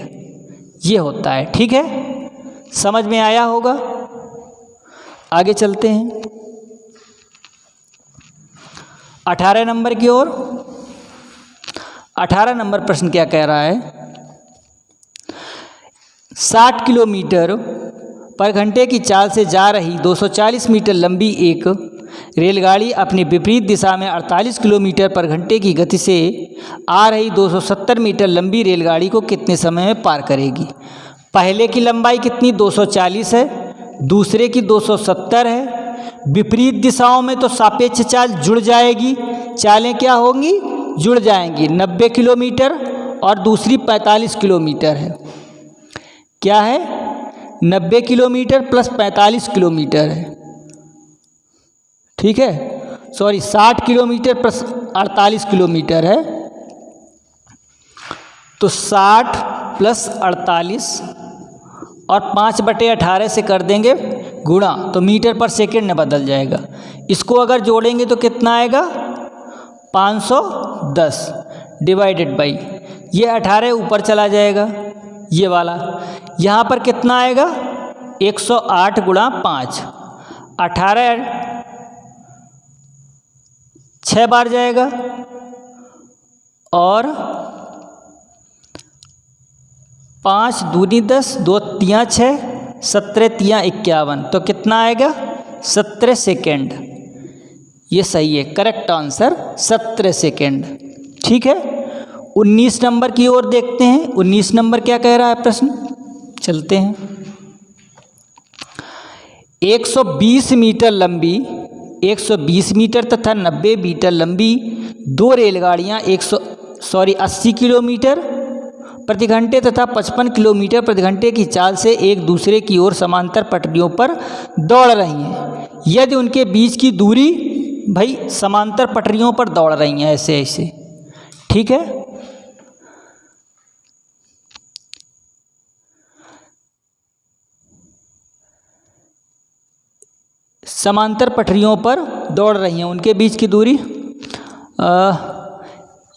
ये होता है, ठीक है, समझ में आया होगा। आगे चलते हैं 18 नंबर की ओर। 18 नंबर प्रश्न क्या कह रहा है? 60 किलोमीटर पर घंटे की चाल से जा रही 240 मीटर लंबी एक रेलगाड़ी अपनी विपरीत दिशा में 48 किलोमीटर पर घंटे की गति से आ रही 270 मीटर लंबी रेलगाड़ी को कितने समय में पार करेगी? पहले की लंबाई कितनी? 240 है, दूसरे की 270 है। विपरीत दिशाओं में तो सापेक्ष चाल जुड़ जाएगी, चालें क्या होंगी? जुड़ जाएंगी। 90 किलोमीटर और दूसरी 45 किलोमीटर है। क्या है? 90 किलोमीटर प्लस 45 किलोमीटर है, ठीक है, सॉरी 60 किलोमीटर प्लस 48 किलोमीटर है, तो 60 प्लस 48 और 5/18 से कर देंगे गुणा, तो मीटर पर सेकेंड में बदल जाएगा। इसको अगर जोड़ेंगे तो कितना आएगा? 510 डिवाइडेड बाई ये 18 ऊपर चला जाएगा, ये वाला यहाँ पर कितना आएगा? 108 गुणा 5, 18 6 बार जाएगा और 5 दूनी 10, 2 तियाँ 6, 17 तियाँ 51, तो कितना आएगा? 17 सेकेंड। ये सही है, करेक्ट आंसर 17 सेकेंड, ठीक है। 19 नंबर की ओर देखते हैं। 19 नंबर क्या कह रहा है प्रश्न? चलते हैं। 120 मीटर लंबी 120 मीटर तथा 90 मीटर लंबी दो रेलगाड़ियाँ 80 किलोमीटर प्रति घंटे तथा 55 किलोमीटर प्रति घंटे की चाल से एक दूसरे की ओर समांतर पटरियों पर दौड़ रही हैं। यदि उनके बीच की दूरी भाई समांतर पटरियों पर दौड़ रही हैं ऐसे ऐसे, ठीक है। समांतर पटरियों पर दौड़ रही हैं, उनके बीच की दूरी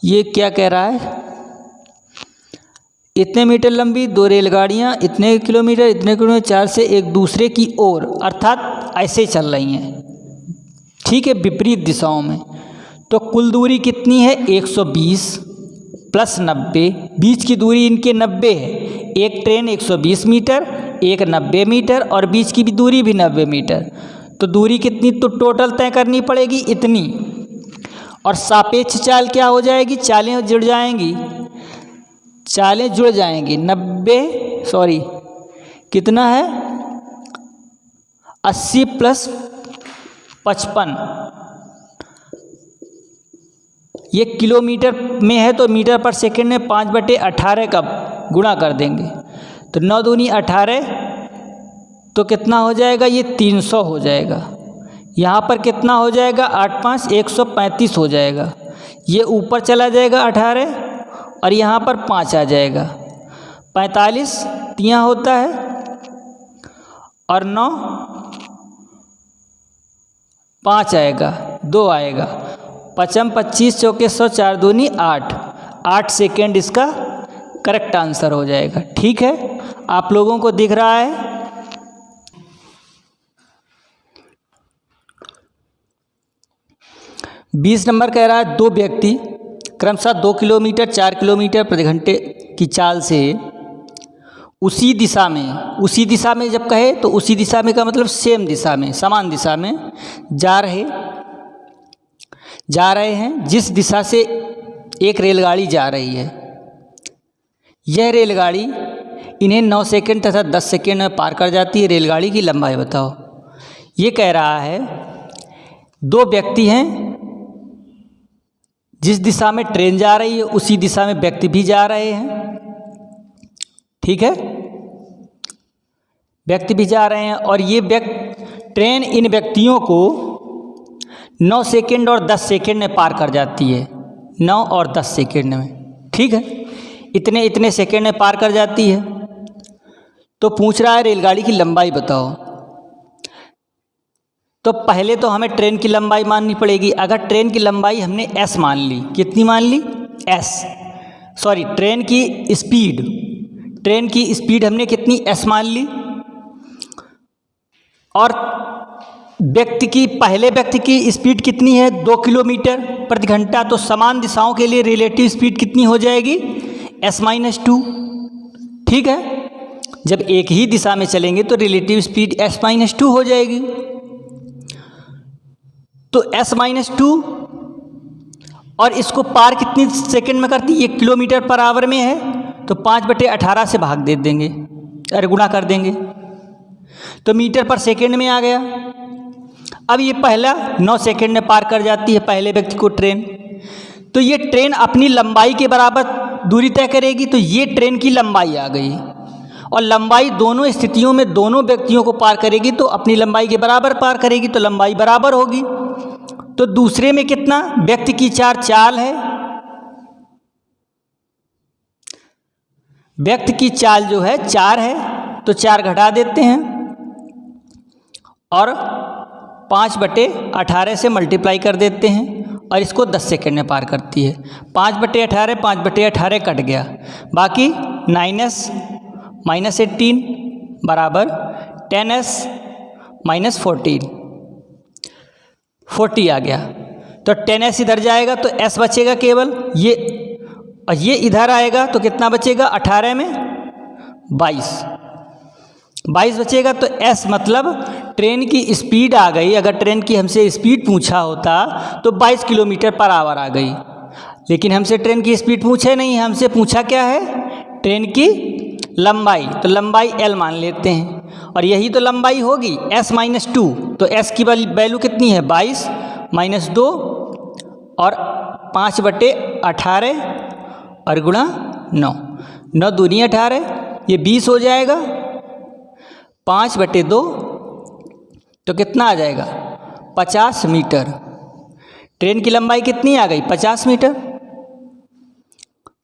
ये क्या कह रहा है, इतने मीटर लंबी दो रेलगाड़ियाँ इतने किलोमीटर चाल से एक दूसरे की ओर अर्थात ऐसे चल रही हैं, ठीक है, विपरीत दिशाओं में। तो कुल दूरी कितनी है 120 प्लस 90, बीच की दूरी इनके 90 है। एक ट्रेन 120 मीटर, एक 90 मीटर और बीच की भी दूरी भी 90 मीटर। तो दूरी कितनी तो टोटल तय करनी पड़ेगी इतनी। और सापेक्ष चाल क्या हो जाएगी, चालें जुड़ जाएंगी, 90 कितना है 80 प्लस 55, ये किलोमीटर में है तो मीटर पर सेकंड में 5/18 का गुणा कर देंगे तो 9 दूनी 18, तो कितना हो जाएगा ये 300 हो जाएगा। यहाँ पर कितना हो जाएगा 8 5 135 हो जाएगा। ये ऊपर चला जाएगा 18 और यहाँ पर 5 आ जाएगा, 45 यहाँ होता है और 9 5 आएगा, 2 आएगा, 55 25 चौके 100 4 दूनी 8 सेकेंड इसका करेक्ट आंसर हो जाएगा। ठीक है, आप लोगों को दिख रहा है। 20 नंबर कह रहा है दो व्यक्ति क्रमशः 2 किलोमीटर 4 किलोमीटर प्रति घंटे की चाल से उसी दिशा में जब कहे तो उसी दिशा में का मतलब सेम दिशा में, समान दिशा में जा रहे हैं जिस दिशा से एक रेलगाड़ी जा रही है। यह रेलगाड़ी इन्हें 9 सेकंड तथा 10 सेकंड में पार कर जाती है। रेलगाड़ी की लंबाई बताओ। ये कह रहा है दो व्यक्ति हैं, जिस दिशा में ट्रेन जा रही है उसी दिशा में व्यक्ति भी जा रहे हैं। ठीक है, व्यक्ति भी जा रहे हैं और ये ट्रेन इन व्यक्तियों को 9 सेकंड और 10 सेकंड में पार कर जाती है। 9 और 10 सेकंड में, ठीक है, इतने सेकंड में पार कर जाती है। तो पूछ रहा है रेलगाड़ी की लंबाई बताओ। तो पहले तो हमें ट्रेन की लंबाई माननी पड़ेगी। अगर ट्रेन की लंबाई हमने s मान ली, कितनी मान ली ट्रेन की स्पीड हमने कितनी s मान ली, और पहले व्यक्ति की स्पीड कितनी है 2 किलोमीटर प्रति घंटा। तो समान दिशाओं के लिए रिलेटिव स्पीड कितनी हो जाएगी s-2। ठीक है, जब एक ही दिशा में चलेंगे तो रिलेटिव स्पीड s-2 हो जाएगी। तो s-2 और इसको पार कितनी सेकंड में करती है, 1 किलोमीटर पर आवर में है तो 5/18 से भाग दे देंगे, अरे गुणा कर देंगे तो मीटर पर सेकंड में आ गया। अब ये पहला 9 सेकंड में पार कर जाती है पहले व्यक्ति को ट्रेन। तो ये ट्रेन अपनी लंबाई के बराबर दूरी तय करेगी। तो ये ट्रेन की लंबाई आ गई और लंबाई दोनों स्थितियों में दोनों व्यक्तियों को पार करेगी तो अपनी लंबाई के बराबर पार करेगी, तो लंबाई बराबर होगी। तो दूसरे में कितना व्यक्ति की चाल है, व्यक्ति की चाल जो है 4 है तो 4 घटा देते हैं और 5/18 से मल्टीप्लाई कर देते हैं और इसको 10 सेकंड में पार करती है। 5/18 कट गया, बाकी 9s - 18 बराबर 10s - 40 आ गया। तो 10s इधर जाएगा तो s बचेगा केवल ये, और ये इधर आएगा तो कितना बचेगा 18 में 22 बचेगा। तो s मतलब ट्रेन की स्पीड आ गई। अगर ट्रेन की हमसे स्पीड पूछा होता तो 22 किलोमीटर पर आवर आ गई, लेकिन हमसे ट्रेन की स्पीड पूछे नहीं, हमसे पूछा क्या है ट्रेन की लंबाई। तो लंबाई l मान लेते हैं और यही तो लंबाई होगी s-2। तो s की वैल्यू कितनी है 22 माइनस 2 और 5/18 और गुणा 9, 9 दूनी 18, ये 20 हो जाएगा। 5/2 तो कितना आ जाएगा 50 मीटर। ट्रेन की लंबाई कितनी आ गई 50 मीटर।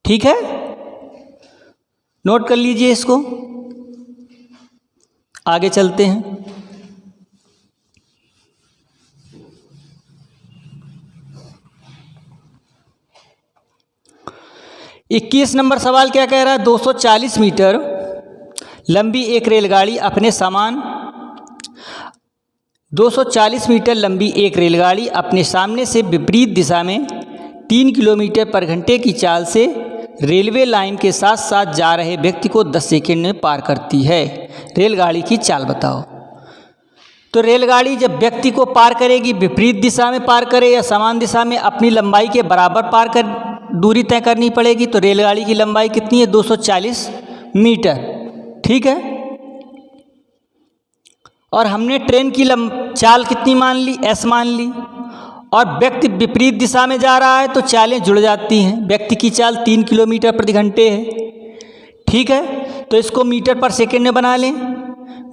ठीक है, नोट कर लीजिए इसको। आगे चलते हैं। इक्कीस नंबर सवाल क्या कह रहा है, 240 मीटर लंबी एक रेलगाड़ी अपने सामान 240 मीटर लंबी एक रेलगाड़ी अपने सामने से विपरीत दिशा में 3 किलोमीटर पर घंटे की चाल से रेलवे लाइन के साथ साथ जा रहे व्यक्ति को 10 सेकंड में पार करती है। रेलगाड़ी की चाल बताओ। तो रेलगाड़ी जब व्यक्ति को पार करेगी, विपरीत दिशा में पार करे या समान दिशा में, अपनी लंबाई के बराबर दूरी तय करनी पड़ेगी। तो रेलगाड़ी की लंबाई कितनी है 240 मीटर। ठीक है, और हमने ट्रेन की चाल कितनी मान ली, s मान ली, और व्यक्ति विपरीत दिशा में जा रहा है तो चालें जुड़ जाती हैं। व्यक्ति की चाल 3 किलोमीटर प्रति घंटे है। ठीक है, तो इसको मीटर पर सेकंड में बना लें।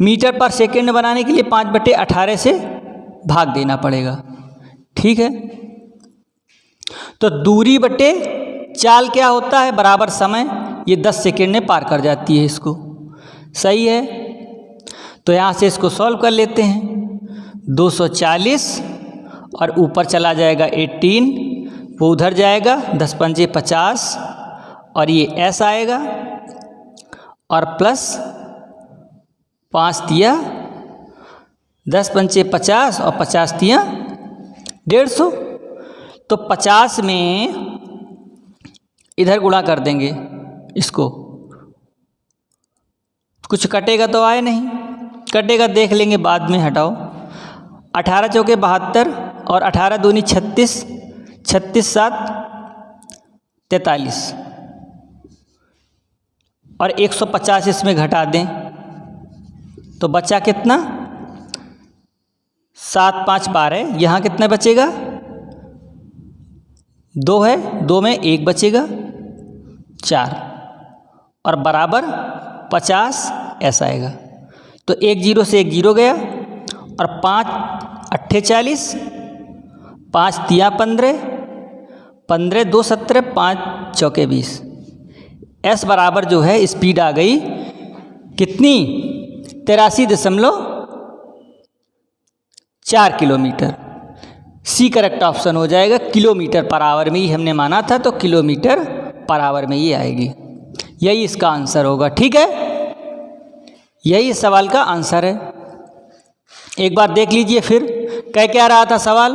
मीटर पर सेकंड बनाने के लिए 5/18 से भाग देना पड़ेगा। ठीक है, तो दूरी बटे चाल क्या होता है बराबर समय, ये 10 सेकंड में पार कर जाती है इसको। सही है, तो यहाँ से इसको सॉल्व कर लेते हैं। 240 और ऊपर चला जाएगा 18, वो उधर जाएगा, 10 पंजे 50 और ये s आएगा, और प्लस 5 तिया 10 पंजे 50 और 50 तिया 150। तो 50 में इधर गुणा कर देंगे इसको, कुछ कटेगा तो आए नहीं, कटेगा देख लेंगे बाद में, हटाओ। 18 चौके 72 और 18 दूनी 36, 36 7 43 और 150 इसमें घटा दें तो बचा कितना 7 5 12। यहाँ कितना बचेगा 2 है, 2 में 1 बचेगा 4 और बराबर 50 ऐसा आएगा। तो 1 0 से 1 0 गया और 5 8 40, 5 तिया 15, 15 2 17, 5 चौके 20। s बराबर जो है स्पीड आ गई कितनी 83.4 किलोमीटर। सी करेक्ट ऑप्शन हो जाएगा। किलोमीटर पर आवर में ही हमने माना था, तो किलोमीटर पर आवर में ही आएगी। यही इसका आंसर होगा। ठीक है, यही इस सवाल का आंसर है। एक बार देख लीजिए फिर क्या रहा था सवाल।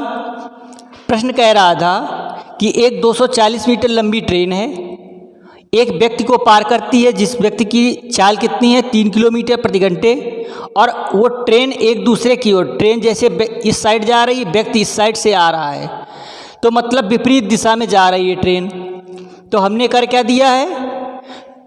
प्रश्न कह रहा था कि एक 240 मीटर लंबी ट्रेन है, एक व्यक्ति को पार करती है, जिस व्यक्ति की चाल कितनी है 3 किलोमीटर प्रति घंटे, और वो ट्रेन एक दूसरे की ओर, ट्रेन जैसे इस साइड जा रही है, व्यक्ति इस साइड से आ रहा है, तो मतलब विपरीत दिशा में जा रही है ट्रेन। तो हमने कर क्या दिया है,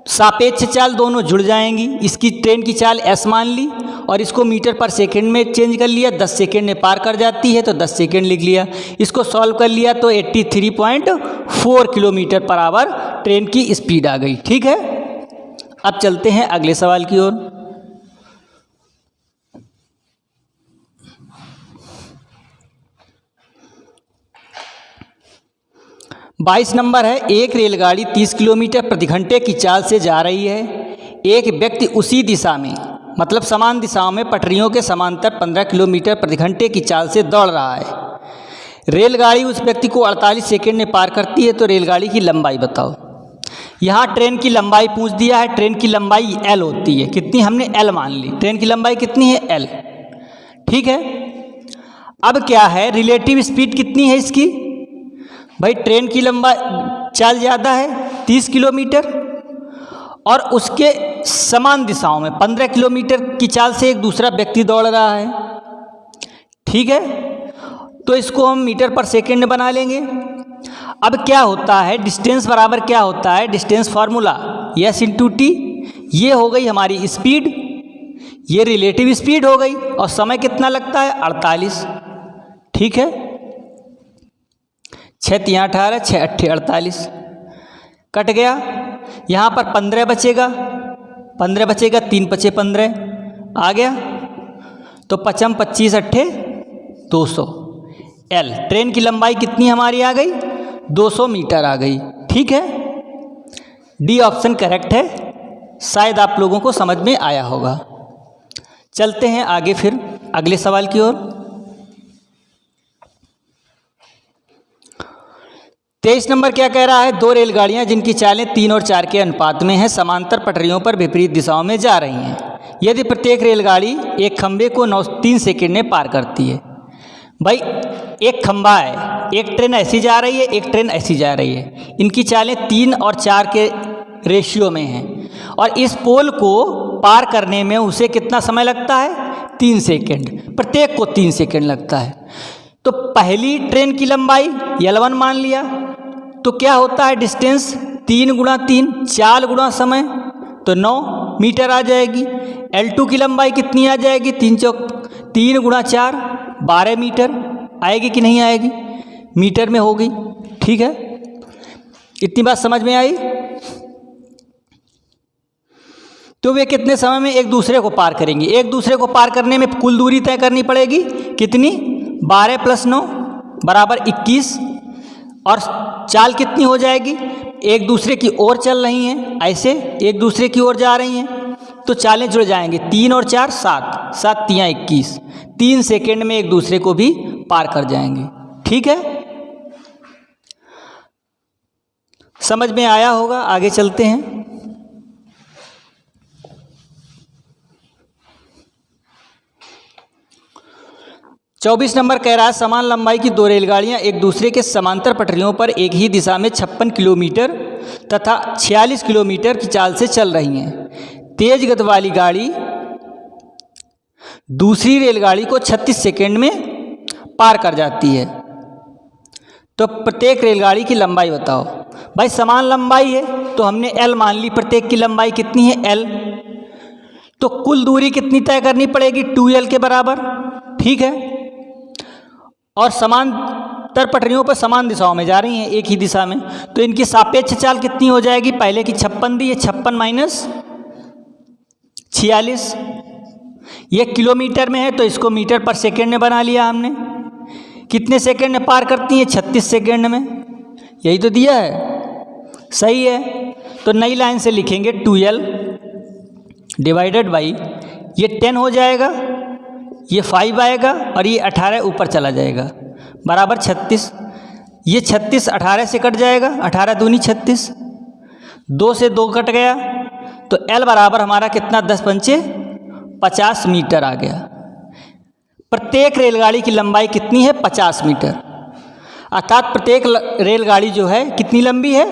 सापेक्ष चाल दोनों जुड़ जाएंगी। इसकी ट्रेन की चाल s मान ली और इसको मीटर पर सेकंड में चेंज कर लिया, 10 सेकंड में पार कर जाती है तो 10 सेकंड लिख लिया। इसको सॉल्व कर लिया तो 83.4 किलोमीटर पर आवर ट्रेन की स्पीड आ गई। ठीक है, अब चलते हैं अगले सवाल की ओर। बाईस नंबर है, एक रेलगाड़ी 30 किलोमीटर प्रति घंटे की चाल से जा रही है। एक व्यक्ति उसी दिशा में, मतलब समान दिशाओं में पटरियों के समांतर 15 किलोमीटर प्रति घंटे की चाल से दौड़ रहा है। रेलगाड़ी उस व्यक्ति को 48 सेकंड में पार करती है, तो रेलगाड़ी की लंबाई बताओ। यहाँ ट्रेन की लंबाई पूछ दिया है। ट्रेन की लंबाई L होती है, कितनी हमने L मान ली। ट्रेन की लंबाई कितनी है L। ठीक है, अब क्या है, रिलेटिव स्पीड कितनी है इसकी। भाई ट्रेन की लंबाई चाल ज़्यादा है 30 किलोमीटर, और उसके समान दिशाओं में 15 किलोमीटर की चाल से एक दूसरा व्यक्ति दौड़ रहा है। ठीक है, तो इसको हम मीटर पर सेकंड बना लेंगे। अब क्या होता है, डिस्टेंस बराबर क्या होता है, डिस्टेंस फार्मूला S × T। ये हो गई हमारी स्पीड, ये रिलेटिव स्पीड हो गई और समय कितना लगता है 48। ठीक है, 6 × 3 = 18, 6 × 8 = 48 कट गया। यहाँ पर 15 बचेगा, 15 बचेगा, 3 × 5 = 15 आ गया। तो 5 × 25 = 200। एल ट्रेन की लंबाई कितनी हमारी आ गई? 200 मीटर आ गई। ठीक है, डी ऑप्शन करेक्ट है। शायद आप लोगों को समझ में आया होगा। चलते हैं आगे फिर अगले सवाल की ओर। 23 नंबर क्या कह रहा है? 2 रेलगाड़ियां जिनकी चालें 3 और 4 के अनुपात में हैं समांतर पटरियों पर विपरीत दिशाओं में जा रही हैं। यदि प्रत्येक रेलगाड़ी एक खंभे को 3 सेकंड में पार करती है। भाई एक खंभा है, एक ट्रेन ऐसी जा रही है, एक ट्रेन ऐसी जा रही है, इनकी चालें 3 और 4 के रेशियो में हैं और इस पोल को पार करने में उसे कितना समय लगता है? 3 सेकंड, प्रत्येक को 3 सेकंड लगता है। तो पहली ट्रेन की लंबाई L1 मान लिया, तो क्या होता है डिस्टेंस? 3 × 3 4 गुना समय, तो 9 मीटर आ जाएगी। L2 की लंबाई कितनी आ जाएगी? 3 × 4 12 मीटर आएगी कि नहीं आएगी? मीटर में होगी। ठीक है, इतनी बात समझ में आई? तो वे कितने समय में एक दूसरे को पार करेंगे? एक दूसरे को पार करने में कुल दूरी तय करनी पड़ेगी कितनी? 12 + 9 = 21 और चाल कितनी हो जाएगी? एक दूसरे की ओर चल रही हैं, ऐसे एक दूसरे की ओर जा रही हैं तो चालें जुड़ जाएंगे। 3 और 4 7, 7 × 3 = 21। 3 सेकंड में एक दूसरे को भी पार कर जाएंगे। ठीक है, समझ में आया होगा। आगे चलते हैं। 24 नंबर कह रहा है समान लंबाई की 2 रेलगाड़ियां एक दूसरे के समांतर पटरियों पर एक ही दिशा में 56 किलोमीटर तथा 46 किलोमीटर की चाल से चल रही हैं। तेज गति वाली गाड़ी दूसरी रेलगाड़ी को 36 सेकंड में पार कर जाती है। तो प्रत्येक रेलगाड़ी की लंबाई बताओ। भाई समान लंबाई है तो हमने L मान ली, प्रत्येक की लंबाई कितनी है? L। तो कुल दूरी कितनी तय करनी पड़ेगी? 2L के बराबर। ठीक है, और समांतर पटरियों पर समान दिशाओं में जा रही हैं, एक ही दिशा में, तो इनकी सापेक्ष चाल कितनी हो जाएगी? पहले की 56 दी है, 56 - 46। ये किलोमीटर में है तो इसको मीटर पर सेकंड में बना लिया हमने। कितने सेकंड में पार करती हैं? 36 सेकंड में। यही तो दिया है, सही है। तो नई लाइन से लिखेंगे 2L / ये 10 हो जाएगा, ये 5 आएगा और ये 18 ऊपर चला जाएगा बराबर 36। ये 36 18 से कट जाएगा, 18 दूनी 36, 2 से 2 कट गया तो L बराबर हमारा कितना? 10 × 5 = 50 मीटर आ गया। प्रत्येक रेलगाड़ी की लंबाई कितनी है? 50 मीटर। अर्थात प्रत्येक रेलगाड़ी जो है कितनी लंबी है?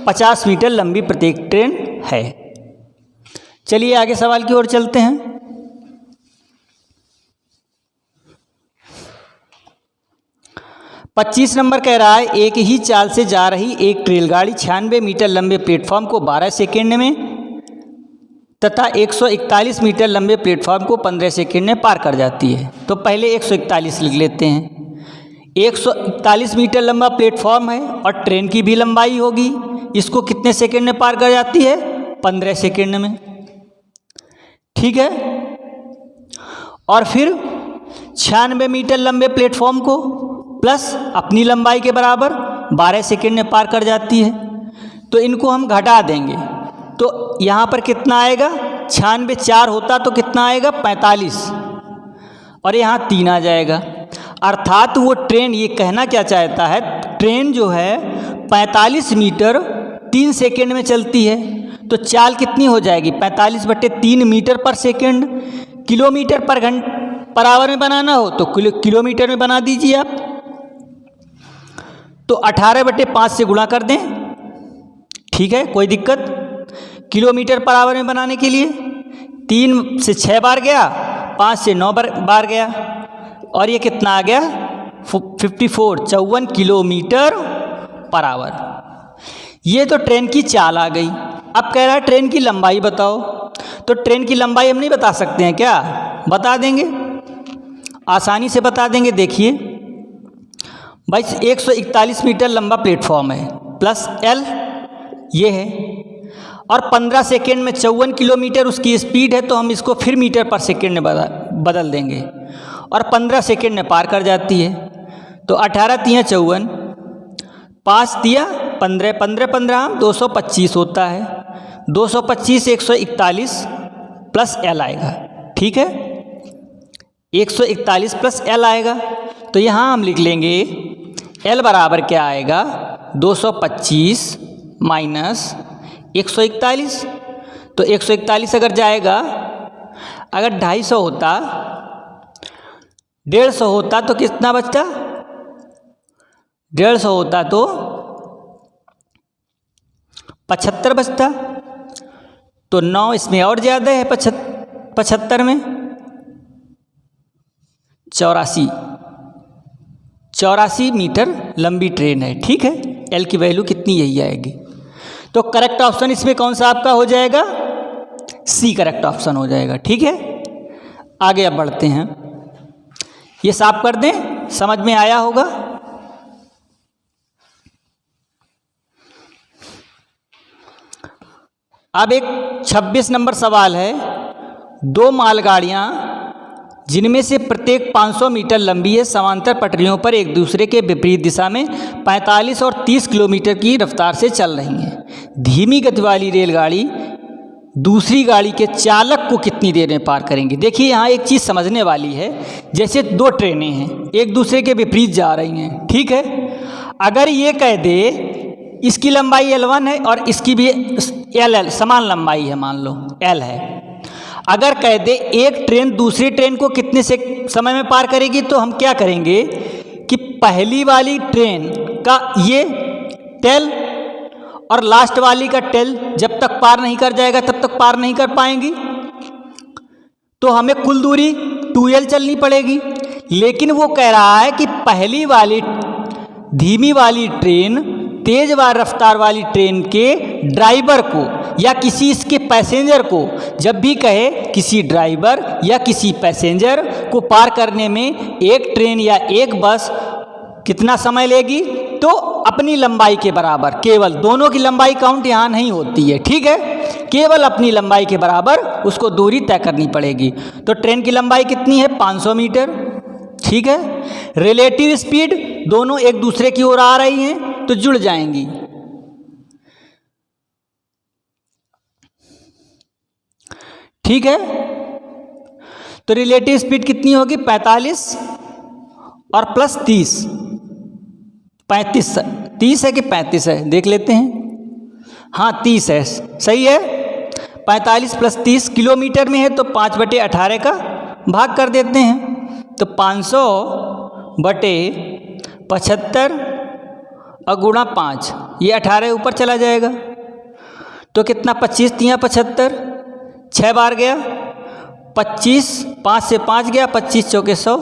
50 मीटर लंबी प्रत्येक ट्रेन है। चलिए आगे सवाल की ओर चलते हैं। 25 नंबर कह रहा है एक ही चाल से जा रही एक रेलगाड़ी 96 मीटर लंबे प्लेटफॉर्म को 12 सेकंड में तथा 141 मीटर लंबे प्लेटफॉर्म को 15 सेकंड में पार कर जाती है। तो पहले 141 लिख लेते हैं। 141 मीटर लंबा प्लेटफॉर्म है और ट्रेन की भी लंबाई होगी। इसको कितने सेकंड में पार कर जाती है? 15 सेकंड में। ठीक है, और फिर 96 मीटर लंबे प्लेटफॉर्म को प्लस अपनी लंबाई के बराबर 12 सेकंड में पार कर जाती है। तो इनको हम घटा देंगे तो यहाँ पर कितना आएगा? 96 4 होता तो कितना आएगा? 45 और यहाँ 3 आ जाएगा। अर्थात वो ट्रेन, ये कहना क्या चाहता है, ट्रेन जो है 45 मीटर 3 सेकंड में चलती है। तो चाल कितनी हो जाएगी? 45/3 मीटर पर सेकंड। किलोमीटर पर आवर में बनाना हो तो किलोमीटर में बना दीजिए आप। तो 18/5 से गुणा कर दें। ठीक है, कोई दिक्कत? किलोमीटर पर आवर में बनाने के लिए 3 से 6 बार गया, 5 से 9 बार गया और ये कितना आ गया? 54 किलोमीटर पर आवर। ये तो ट्रेन की चाल आ गई। अब कह रहा है ट्रेन की लंबाई बताओ। तो ट्रेन की लंबाई हम नहीं बता सकते हैं क्या? बता देंगे, आसानी से बता देंगे। देखिए भाई 141 मीटर लंबा प्लेटफॉर्म है प्लस एल ये है, और 15 सेकेंड में 54 किलोमीटर उसकी स्पीड है, तो हम इसको फिर मीटर पर सेकेंड में बदल देंगे और 15 सेकेंड में पार कर जाती है। तो 18 तिया 54, 5 तिया 15, 15 15 225 होता है। 225 141 प्लस एल आएगा, ठीक है, 141 प्लस एल आएगा। तो यहाँ हम लिख लेंगे एल बराबर क्या आएगा, 225 माइनस 141। तो 141 अगर जाएगा, अगर 250 होता, 150 होता तो कितना बचता, 150 होता तो 75 बचता। तो 9 इसमें और ज़्यादा है, 75 में 84 मीटर लंबी ट्रेन है, ठीक है। एल की वैल्यू कितनी यही आएगी। तो करेक्ट ऑप्शन इसमें कौन सा आपका हो जाएगा, सी करेक्ट ऑप्शन हो जाएगा, ठीक है। आगे अब बढ़ते हैं, ये साफ कर दें, समझ में आया होगा। अब एक 26 नंबर सवाल है, 2 मालगाड़ियाँ जिनमें से प्रत्येक 500 मीटर लंबी है, समांतर पटरियों पर एक दूसरे के विपरीत दिशा में 45 और 30 किलोमीटर की रफ्तार से चल रही हैं। धीमी गति वाली रेलगाड़ी दूसरी गाड़ी के चालक को कितनी देर में पार करेंगे। देखिए यहाँ एक चीज़ समझने वाली है, जैसे 2 ट्रेनें हैं एक दूसरे के विपरीत जा रही हैं, ठीक है। अगर ये कह दे इसकी लंबाई L1 है और इसकी भी LL समान लंबाई है, मान लो L है, अगर कह दे एक ट्रेन दूसरी ट्रेन को कितने से समय में पार करेगी, तो हम क्या करेंगे कि पहली वाली ट्रेन का ये टेल और लास्ट वाली का टेल जब तक पार नहीं कर जाएगा तब तक पार नहीं कर पाएंगी, तो हमें कुल दूरी 2L चलनी पड़ेगी। लेकिन वो कह रहा है कि पहली वाली धीमी वाली ट्रेन तेज रफ्तार वाली ट्रेन के ड्राइवर को या किसी इसके पैसेंजर को, जब भी कहे किसी ड्राइवर या किसी पैसेंजर को पार करने में एक ट्रेन या एक बस कितना समय लेगी, तो अपनी लंबाई के बराबर, केवल दोनों की लंबाई काउंट यहाँ नहीं होती है, ठीक है, केवल अपनी लंबाई के बराबर उसको दूरी तय करनी पड़ेगी। तो ट्रेन की लंबाई कितनी है, 500 मीटर, ठीक है। रिलेटिव स्पीड दोनों एक दूसरे की ओर आ रही हैं तो जुड़ जाएंगी, ठीक है। तो रिलेटिव स्पीड कितनी होगी, 45 और प्लस 30, 35, 30 है कि 35 है, देख लेते हैं। हाँ 30 है, सही है। 45 प्लस 30 किलोमीटर में है, तो 5/18 का भाग कर देते हैं, तो 500/75 और गुणा 5, ये 18 ऊपर चला जाएगा, तो कितना 25 तिया 75, 6 बार गया 25, 5 से 5 गया, 25 चौके 100,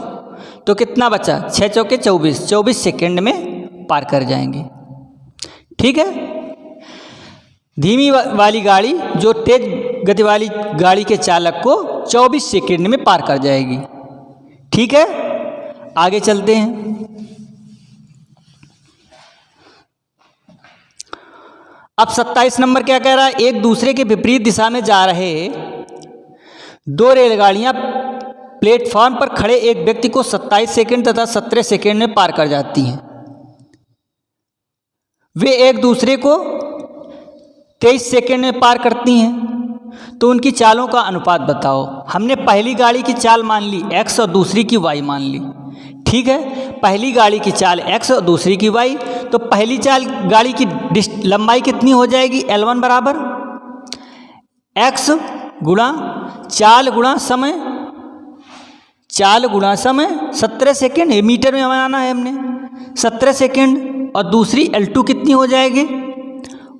तो कितना बचा 6 चौके 24, 24 सेकेंड में पार कर जाएंगे, ठीक है। धीमी वाली गाड़ी जो तेज गति वाली गाड़ी के चालक को 24 सेकेंड में पार कर जाएगी, ठीक है। आगे चलते हैं। अब 27 नंबर क्या कह रहा है, एक दूसरे के विपरीत दिशा में जा रहे 2 रेलगाड़ियां प्लेटफॉर्म पर खड़े एक व्यक्ति को 27 सेकंड तथा 17 सेकंड में पार कर जाती हैं। वे एक दूसरे को 23 सेकंड में पार करती हैं, तो उनकी चालों का अनुपात बताओ। हमने पहली गाड़ी की चाल मान ली x और दूसरी की y मान ली, ठीक है। पहली गाड़ी की चाल x और दूसरी की y, तो पहली चाल गाड़ी की लंबाई कितनी हो जाएगी, L1 बराबर x गुणा चाल गुणा समय, चाल गुणा समय 17 सेकेंड, मीटर में बनाना है हमने 17 सेकेंड, और दूसरी L2 कितनी हो जाएगी,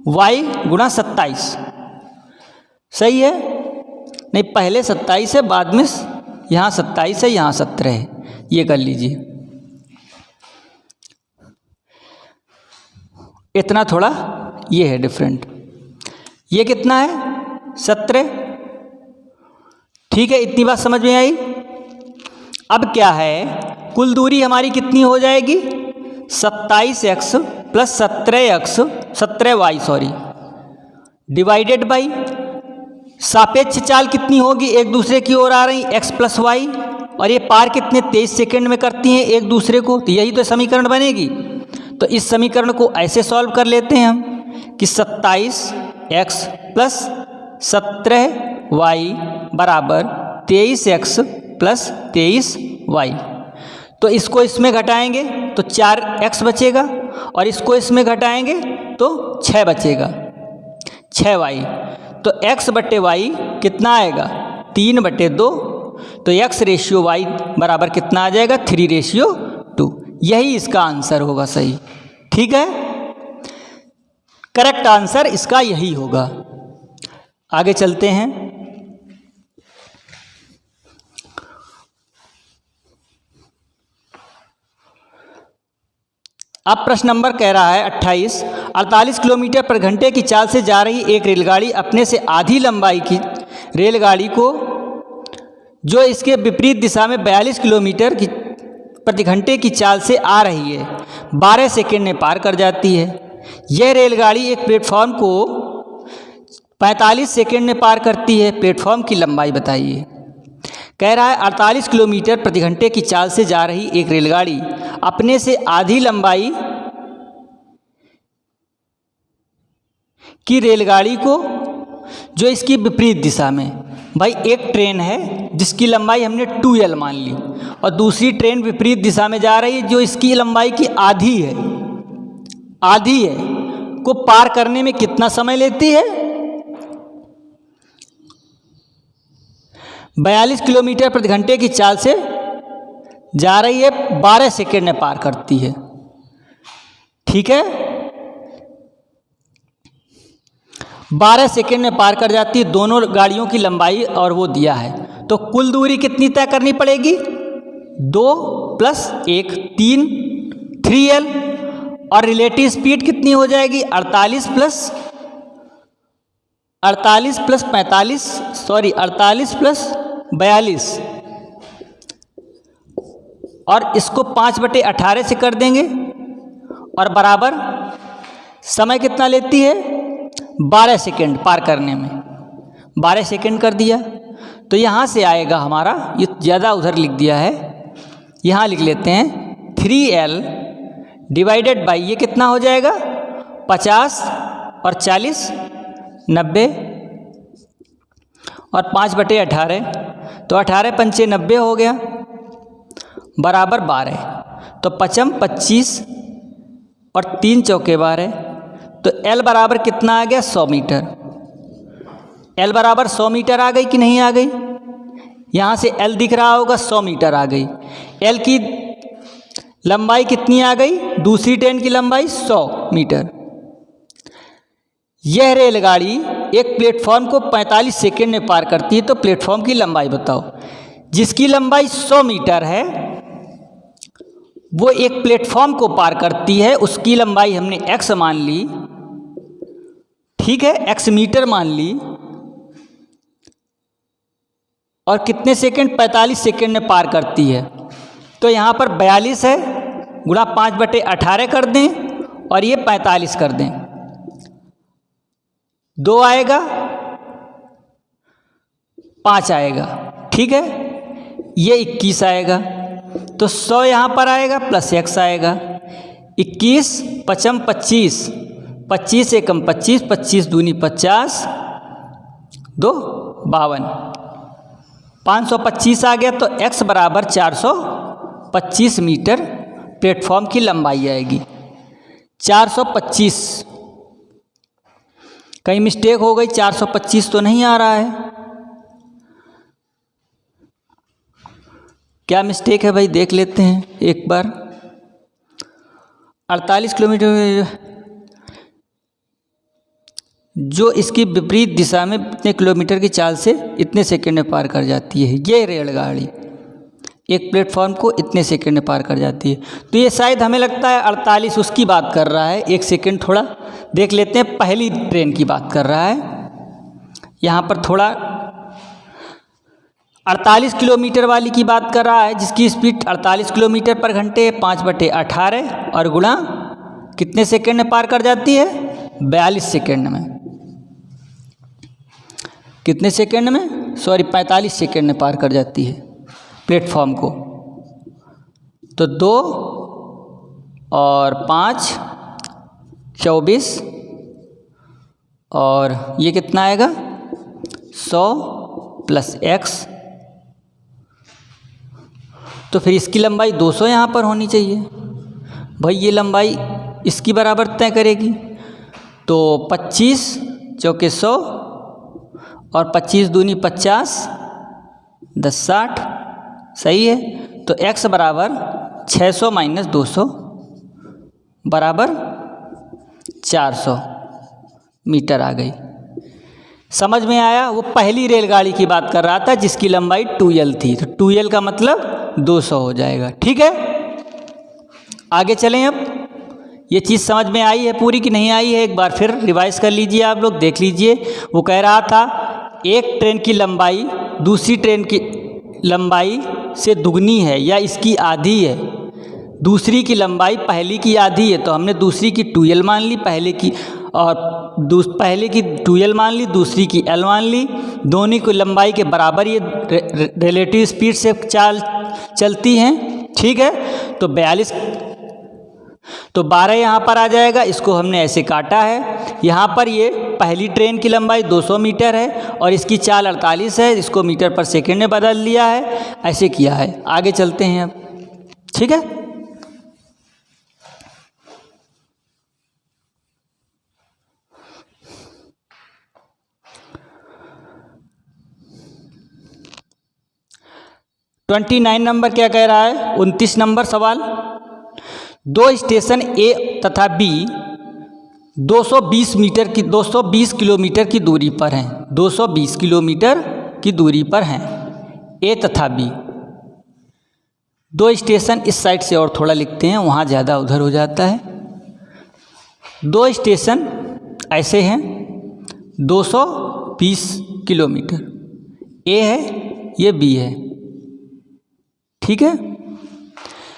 y गुणा 27, सही है। नहीं पहले 27 है, बाद में यहाँ 27 है, यहाँ 17 है, ये कर लीजिए। इतना थोड़ा ये है डिफरेंट। ये कितना है 17। ठीक है, इतनी बात समझ में आई। अब क्या है, कुल दूरी हमारी कितनी हो जाएगी 27x plus 17y sorry divided by सापेक्ष चाल कितनी होगी, एक दूसरे की ओर आ रही x प्लस वाई, और ये पार कितने 23 सेकेंड में करती हैं एक दूसरे को, तो यही तो समीकरण बनेगी। तो इस समीकरण को ऐसे सॉल्व कर लेते हैं हम कि 27x प्लस 17y बराबर 23x प्लस 23y। तो इसको इसमें घटाएंगे तो 4x बचेगा, और इसको इसमें घटाएंगे तो 6 बचेगा, 6y। तो x बटे y कितना आएगा 3/2। तो x रेशियो y बराबर कितना आ जाएगा 3:2। यही इसका आंसर होगा सही। ठीक है, करेक्ट आंसर इसका यही होगा। आगे चलते हैं। अब प्रश्न नंबर कह रहा है 28, 48 किलोमीटर प्रति घंटे की चाल से जा रही एक रेलगाड़ी अपने से आधी लंबाई की रेलगाड़ी को जो इसके विपरीत दिशा में 42 किलोमीटर की प्रति घंटे की चाल से आ रही है 12 सेकेंड में पार कर जाती है। यह रेलगाड़ी एक प्लेटफॉर्म को 45 सेकेंड में पार करती है। प्लेटफॉर्म की लंबाई बताइए। कह रहा है 48 किलोमीटर प्रति घंटे की चाल से जा रही एक रेलगाड़ी अपने से आधी लंबाई की रेलगाड़ी को जो इसकी विपरीत दिशा में, भाई एक ट्रेन है जिसकी लंबाई हमने 2L मान ली, और दूसरी ट्रेन विपरीत दिशा में जा रही है जो इसकी लंबाई की आधी है को पार करने में कितना समय लेती है 42 किलोमीटर प्रति घंटे की चाल से जा रही है 12 सेकेंड में पार करती है। ठीक है, 12 सेकेंड में पार कर जाती है दोनों गाड़ियों की लंबाई, और वो दिया है। तो कुल दूरी कितनी तय करनी पड़ेगी 2 + 1 3L, और रिलेटिव स्पीड कितनी हो जाएगी 48 + 42, और इसको 5/18 से कर देंगे, और बराबर समय कितना लेती है 12 सेकेंड पार करने में, 12 सेकेंड कर दिया। तो यहाँ से आएगा हमारा, ये ज़्यादा उधर लिख दिया है, यहाँ लिख लेते हैं 3L डिवाइडेड बाई ये कितना हो जाएगा 50 और 40 90, और 5/18, तो 18 पंचे 90 हो गया बराबर 12। तो 5 25 और 3 चौके 12, तो L बराबर कितना आ गया 100 मीटर। L बराबर 100 मीटर आ गई कि नहीं आ गई, यहाँ से L दिख रहा होगा 100 मीटर आ गई। L की लंबाई कितनी आ गई, दूसरी ट्रेन की लंबाई 100 मीटर। यह रेलगाड़ी एक प्लेटफॉर्म को 45 सेकेंड में पार करती है। तो प्लेटफॉर्म की लंबाई बताओ। जिसकी लंबाई 100 मीटर है वो एक प्लेटफॉर्म को पार करती है, उसकी लंबाई हमने x मान ली, ठीक है, x मीटर मान ली, और कितने सेकेंड 45 सेकेंड में पार करती है। तो यहाँ पर 42 है, गुणा 5/18 कर दें, और ये 45 कर दें, 2 आएगा 5 आएगा, ठीक है, ये 21 आएगा। तो 100 यहाँ पर आएगा प्लस x आएगा, 21 5 25, 25 एकम 25, 25 दूनी 50, 2 52, 525 आ गया। तो x बराबर 425 मीटर प्लेटफॉर्म की लंबाई आएगी। 425, कहीं मिस्टेक हो गई, 425 तो नहीं आ रहा है, क्या मिस्टेक है भाई, देख लेते हैं एक बार। 48 किलोमीटर जो इसकी विपरीत दिशा में इतने किलोमीटर की चाल से इतने सेकंड में पार कर जाती है। ये रेलगाड़ी एक प्लेटफॉर्म को इतने सेकंड में पार कर जाती है। तो ये शायद हमें लगता है 48 उसकी बात कर रहा है। एक सेकंड थोड़ा देख लेते हैं, पहली ट्रेन की बात कर रहा है। यहाँ पर थोड़ा 48 किलोमीटर वाली की बात कर रहा है, जिसकी स्पीड 48 किलोमीटर पर घंटे है, 5/18 और गुणा कितने सेकंड में पार कर जाती है? 42 सेकंड में। कितने सेकंड में? 45 सेकंड में पार कर जाती है प्लेटफॉर्म को। तो 2 और 5 24 और ये कितना आएगा? 100 + x। तो फिर इसकी लंबाई 200 यहाँ पर होनी चाहिए। भाई ये लंबाई इसकी बराबर तय करेगी। तो 25 चौके 100 और 25 दूनी 50, 10 60, सही है। तो x बराबर 600 - 200 बराबर 400 मीटर आ गई। समझ में आया? वो पहली रेलगाड़ी की बात कर रहा था जिसकी लंबाई 2L थी। तो 2L का मतलब 200 हो जाएगा। ठीक है, आगे चलें। अब ये चीज़ समझ में आई है पूरी कि नहीं आई है? एक बार फिर रिवाइज कर लीजिए, आप लोग देख लीजिए। वो कह रहा था एक ट्रेन की लंबाई दूसरी ट्रेन की लंबाई से दुगनी है या इसकी आधी है। दूसरी की लंबाई पहली की आधी है, तो हमने दूसरी की 2L मान ली, पहले की पहले की 2L मान ली, दूसरी की L मान ली। दोनों की लंबाई के बराबर ये रिलेटिव स्पीड से चाल चलती हैं। ठीक है, तो 42 तो 12 यहाँ पर आ जाएगा। इसको हमने ऐसे काटा है। यहाँ पर ये पहली ट्रेन की लंबाई 200 मीटर है और इसकी चाल 48 है। इसको मीटर पर सेकेंड में बदल लिया है, ऐसे किया है। आगे चलते हैं अब। ठीक है, ट्वेंटी 29 नंबर क्या कह रहा है? 29 नंबर सवाल। 2 स्टेशन ए तथा बी 220 किलोमीटर की दूरी पर हैं। 220 किलोमीटर की दूरी पर हैं ए तथा बी। 2 स्टेशन इस साइड से और थोड़ा लिखते हैं, वहाँ ज़्यादा उधर हो जाता है। 2 स्टेशन ऐसे हैं 220 किलोमीटर, ए है ये बी है। ठीक है,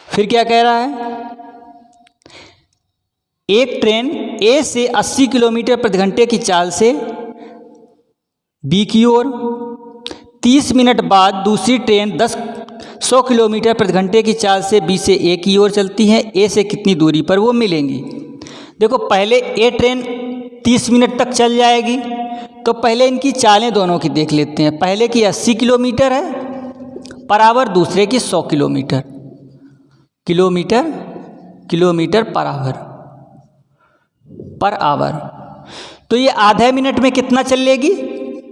फिर क्या कह रहा है? एक ट्रेन ए से 80 किलोमीटर प्रति घंटे की चाल से बी की ओर, 30 मिनट बाद दूसरी ट्रेन 100 किलोमीटर प्रति घंटे की चाल से बी से ए की ओर चलती है। ए से कितनी दूरी पर वो मिलेंगी? देखो, पहले ए ट्रेन 30 मिनट तक चल जाएगी, तो पहले इनकी चालें दोनों की देख लेते हैं। पहले की 80 किलोमीटर है पर आवर, दूसरे की 100 किलोमीटर पर आवर। तो ये आधे मिनट में कितना चल लेगी?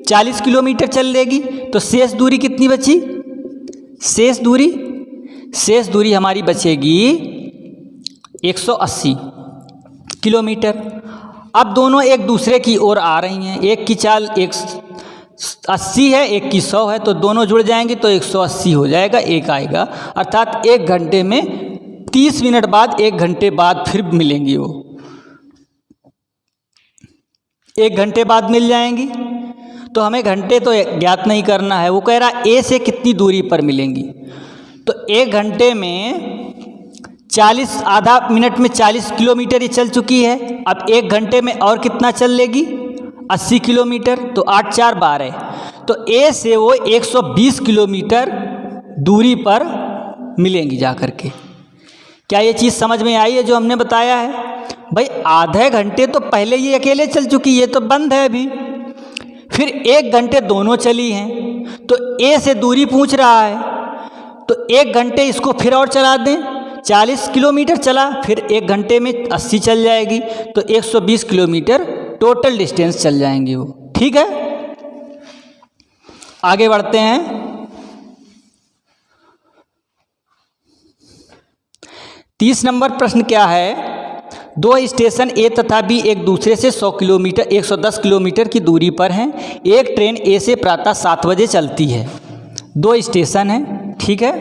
40 किलोमीटर चल लेगी। तो शेष दूरी कितनी बची? शेष दूरी हमारी बचेगी 180 किलोमीटर। अब दोनों एक दूसरे की ओर आ रही हैं। एक की चाल 80 है, एक की 100 है, तो दोनों जुड़ जाएंगे तो 180 हो जाएगा, एक आएगा। अर्थात 1 घंटे में 30 मिनट बाद 1 घंटे बाद फिर मिलेंगी। वो 1 घंटे बाद मिल जाएंगी। तो हमें घंटे तो ज्ञात नहीं करना है। वो कह रहा ए से कितनी दूरी पर मिलेंगी। तो 1 घंटे में 40 आधा मिनट में 40 किलोमीटर ही चल चुकी है। अब 1 घंटे में और कितना चल लेगी? 80 किलोमीटर। तो 8 4 12। तो ए से वो 120 किलोमीटर दूरी पर मिलेंगी जा कर के। क्या ये चीज़ समझ में आई है जो हमने बताया है? भाई आधे घंटे तो पहले ये अकेले चल चुकी, ये तो बंद है अभी। फिर 1 घंटे दोनों चली हैं, तो ए से दूरी पूछ रहा है। तो 1 घंटे इसको फिर और चला दें, 40 किलोमीटर चला, फिर 1 घंटे में 80 चल जाएगी, तो 120 किलोमीटर टोटल डिस्टेंस चल जाएंगे वो। ठीक है, आगे बढ़ते हैं। तीस नंबर प्रश्न क्या है? 2 स्टेशन ए तथा बी एक दूसरे से 110 किलोमीटर की दूरी पर हैं। एक ट्रेन ए से प्रातः 7 बजे चलती है। 2 स्टेशन हैं। ठीक है,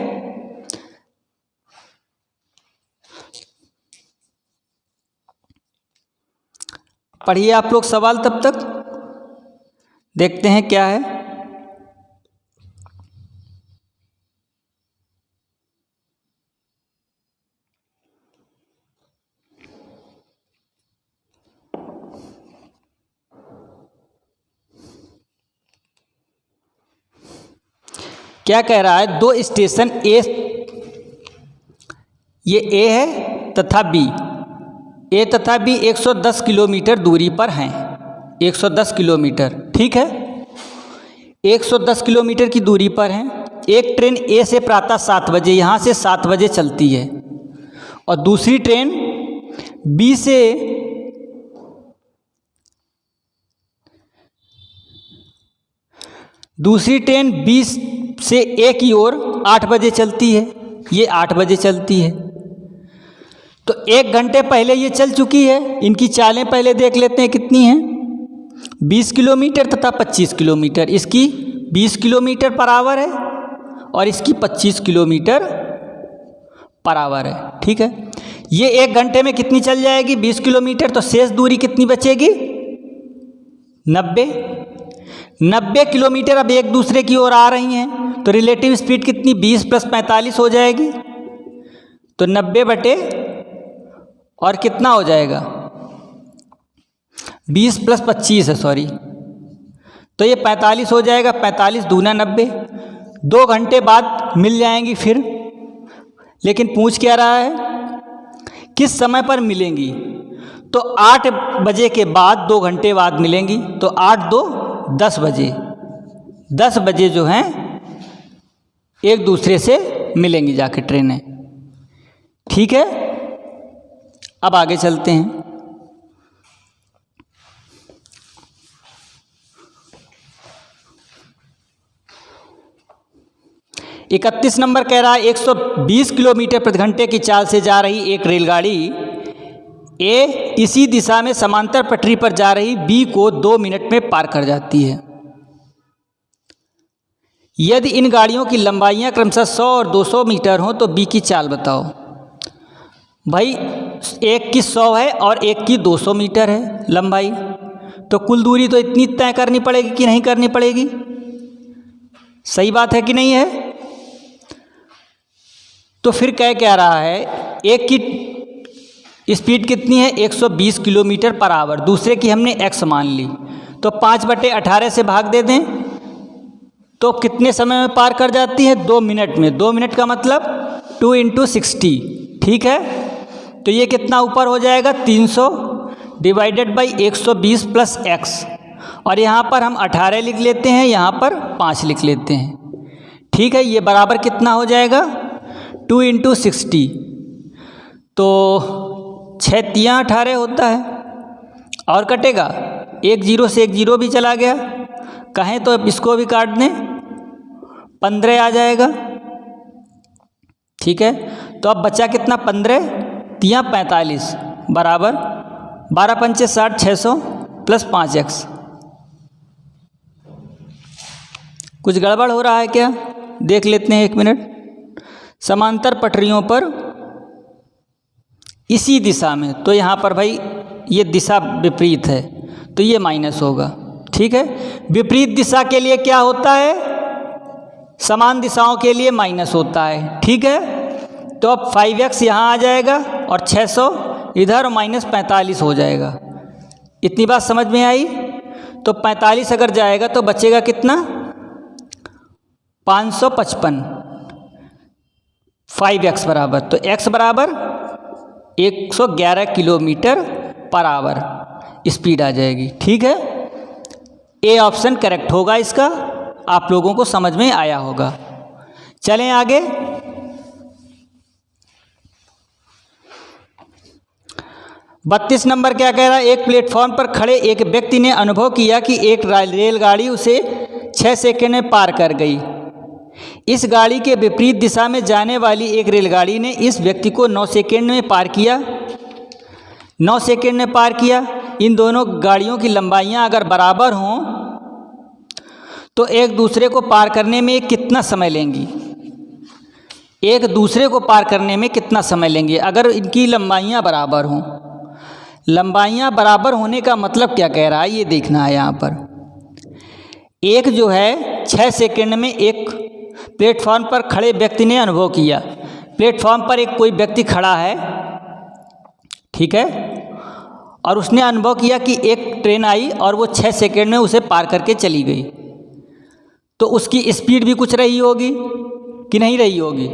पढ़िए आप लोग सवाल तब तक। देखते हैं क्या है। क्या कह रहा है, दो स्टेशन ए, ये ए है तथा बी, ए तथा बी 110 किलोमीटर दूरी पर हैं। 110 किलोमीटर, ठीक है, 110 किलोमीटर की दूरी पर हैं। एक ट्रेन ए से प्रातः 7 बजे यहाँ से 7 बजे चलती है और दूसरी ट्रेन बी से ए की ओर 8 बजे चलती है। ये 8 बजे चलती है, तो 1 घंटे पहले ये चल चुकी है। इनकी चालें पहले देख लेते हैं कितनी हैं। 20 किलोमीटर तथा 25 किलोमीटर। इसकी 20 किलोमीटर पर आवर है और इसकी 25 किलोमीटर पर आवर है, ठीक है। ये 1 घंटे में कितनी चल जाएगी, 20 किलोमीटर, तो शेष दूरी कितनी बचेगी, 90 किलोमीटर अब एक दूसरे की ओर आ रही हैं, तो रिलेटिव स्पीड कितनी, 20 + 45 हो जाएगी, तो 90 बटे और कितना हो जाएगा, 20 + 25 है, सॉरी, तो ये 45 हो जाएगा। 45 दूना 90, 2 घंटे बाद मिल जाएंगी फिर। लेकिन पूछ क्या रहा है, किस समय पर मिलेंगी, तो 8 बजे के बाद 2 घंटे बाद मिलेंगी, तो 8 2 10 बजे, 10 बजे जो हैं एक दूसरे से मिलेंगी जाके ट्रेनें, ठीक है। अब आगे चलते हैं। इकतीस नंबर कह रहा है 120 किलोमीटर प्रति घंटे की चाल से जा रही एक रेलगाड़ी ए इसी दिशा में समांतर पटरी पर जा रही बी को 2 मिनट में पार कर जाती है। यदि इन गाड़ियों की लंबाइयां क्रमशः 100 और 200 मीटर हों तो बी की चाल बताओ। भाई एक की 100 है और एक की 200 मीटर है लंबाई, तो कुल दूरी तो इतनी तय करनी पड़ेगी कि नहीं करनी पड़ेगी, सही बात है कि नहीं है। तो फिर क्या रहा है, एक की स्पीड कितनी है 120 किलोमीटर पर आवर, दूसरे की हमने x मान ली, तो 5/18 से भाग दे दें तो कितने समय में पार कर जाती है, 2 मिनट में। 2 मिनट का मतलब 2 × 60, ठीक है। तो ये कितना ऊपर हो जाएगा, 300 / 120 + x, और यहाँ पर हम 18 लिख लेते हैं, यहाँ पर 5 लिख लेते हैं, ठीक है। ये बराबर कितना हो जाएगा, 2 × 60, तो 6 × 3 = 18 होता है, और कटेगा, एक 0 से एक 0 भी चला गया, कहें तो अब इसको भी काट दें, 15 आ जाएगा, ठीक है। तो अब बचा कितना, 15 × 3 = 45 बराबर 12 × 5 = 60, 600 + 5x। कुछ गड़बड़ हो रहा है क्या, देख लेते हैं 1 मिनट। समांतर पटरियों पर इसी दिशा में, तो यहाँ पर भाई ये दिशा विपरीत है, तो ये माइनस होगा, ठीक है। विपरीत दिशा के लिए क्या होता है, समान दिशाओं के लिए माइनस होता है, ठीक है। तो अब 5x यहाँ आ जाएगा और 600 इधर और -45 हो जाएगा। इतनी बात समझ में आई। तो 45 अगर जाएगा तो बचेगा कितना, 555, 5x बराबर, तो x बराबर 111 किलोमीटर पर आवर स्पीड आ जाएगी, ठीक है। ए ऑप्शन करेक्ट होगा इसका, आप लोगों को समझ में आया होगा। चलें आगे। बत्तीस नंबर क्या कह रहा है, एक प्लेटफॉर्म पर खड़े एक व्यक्ति ने अनुभव किया कि एक रेलगाड़ी उसे 6 सेकंड में पार कर गई। इस गाड़ी के विपरीत दिशा में जाने वाली एक रेलगाड़ी ने इस व्यक्ति को 9 सेकंड में पार किया। 9 सेकंड में पार किया। इन दोनों गाड़ियों की लंबाइयां अगर बराबर हों तो एक दूसरे को पार करने में कितना समय लेंगी, एक दूसरे को पार करने में कितना समय लेंगे अगर इनकी लंबाइयां बराबर हों। लंबाइयां बराबर होने का मतलब क्या कह रहा है ये देखना है यहाँ पर। एक जो है 6 सेकंड में एक प्लेटफॉर्म पर खड़े व्यक्ति ने अनुभव किया। प्लेटफॉर्म पर एक कोई व्यक्ति खड़ा है, ठीक है, और उसने अनुभव किया कि एक ट्रेन आई और वो 6 सेकंड में उसे पार करके चली गई। तो उसकी स्पीड भी कुछ रही होगी कि नहीं रही होगी?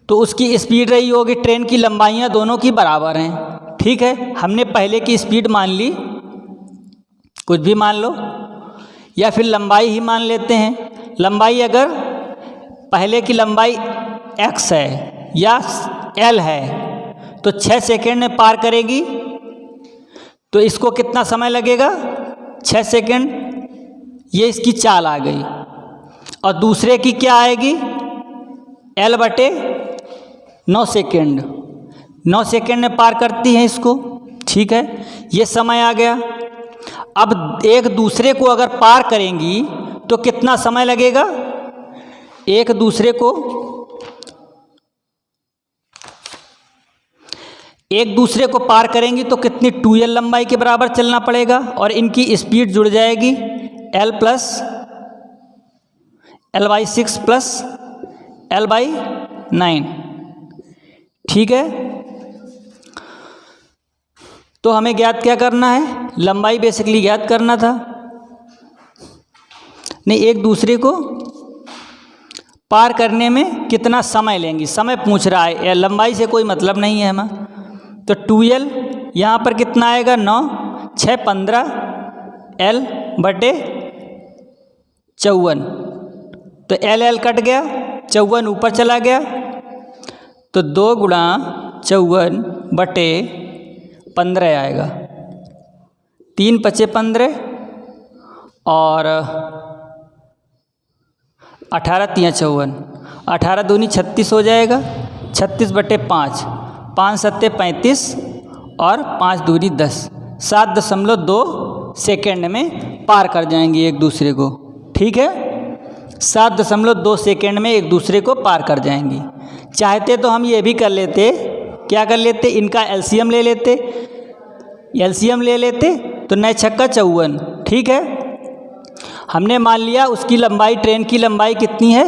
तो उसकी स्पीड रही होगी, ट्रेन की लंबाइयाँ दोनों की बराबर हैं, ठीक है। हमने पहले की स्पीड मान ली, कुछ भी मान लो, या फिर लंबाई ही मान लेते हैं। लंबाई अगर पहले की लंबाई x है या l है तो 6 सेकंड में पार करेगी, तो इसको कितना समय लगेगा? 6 सेकंड। ये इसकी चाल आ गई। और दूसरे की क्या आएगी? l/9 second. 9 सेकंड में पार करती है इसको, ठीक है। ये समय आ गया। अब एक दूसरे को अगर पार करेंगी तो कितना समय लगेगा? एक दूसरे को पार करेंगी तो कितनी 2l लंबाई के बराबर चलना पड़ेगा, और इनकी स्पीड जुड़ जाएगी l + l/6 + l/9, ठीक है। तो हमें ज्ञात क्या करना है? लंबाई बेसिकली ज्ञात करना था। नहीं, एक दूसरे को पार करने में कितना समय लेंगी, समय पूछ रहा है, या लंबाई से कोई मतलब नहीं है हमें। तो 2l यहाँ पर कितना आएगा? 9, 6, 15 l/54। तो l कट गया, 54 ऊपर चला गया, तो 2 × 54/15 आएगा। 3 × 5 = 15 और 18 × 3 = 54। 18 दूनी 36 हो जाएगा, 36/5, 5 × 7 = 35 और 5 दूनी 10। 7.2 सेकेंड में पार कर जाएंगे एक दूसरे को, ठीक है। 7.2 सेकेंड में एक दूसरे को पार कर जाएंगी। चाहते तो हम ये भी कर लेते, क्या कर लेते? इनका एलसीएम ले लेते। एलसीएम ले लेते तो 9 × 6 = 54, ठीक है। हमने मान लिया उसकी लंबाई, ट्रेन की लंबाई कितनी है?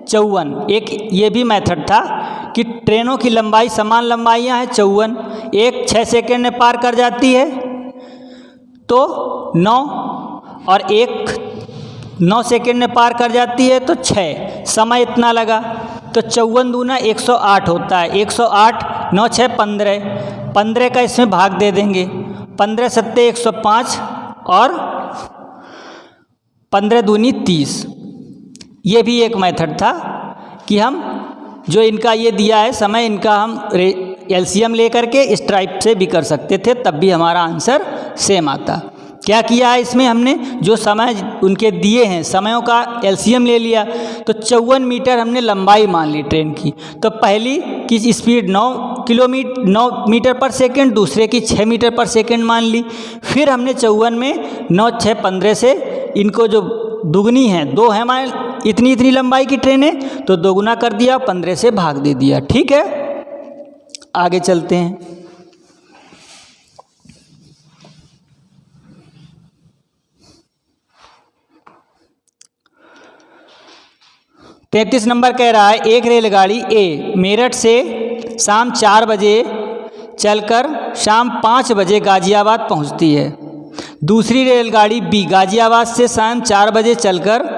54। एक ये भी मेथड था कि ट्रेनों की लंबाई समान लंबाइयाँ हैं 54। एक 6 सेकेंड में पार कर जाती है तो 9, और एक 9 सेकेंड में पार कर जाती है तो 6। समय इतना लगा, तो 54 दूना 108 होता है। 108, 9 × 6 = 15। 15 का इसमें भाग दे देंगे, 15 × 7 = 105 और 15 दूनी 30। ये भी एक मेथड था कि हम जो इनका ये दिया है समय, इनका हम एलसीएम ले करके इस टाइप से भी कर सकते थे, तब भी हमारा आंसर सेम आता। क्या किया है इसमें हमने? जो समय उनके दिए हैं समयों का एलसीएम ले लिया, तो 54 मीटर हमने लंबाई मान ली ट्रेन की। तो पहली की स्पीड 9 मीटर पर सेकेंड, दूसरे की 6 मीटर पर सेकेंड मान ली। फिर हमने 54 में 9, 6, 15 से इनको जो दुगनी है, 2 है हमारे इतनी लंबाई की ट्रेनें, तो दोगुना कर दिया, 15 से भाग दे दिया, ठीक है। आगे चलते हैं। तैंतीस नंबर कह रहा है, एक रेलगाड़ी ए मेरठ से शाम 4 बजे चलकर शाम 5 बजे गाजियाबाद पहुंचती है। दूसरी रेलगाड़ी बी गाजियाबाद से शाम 4 बजे चलकर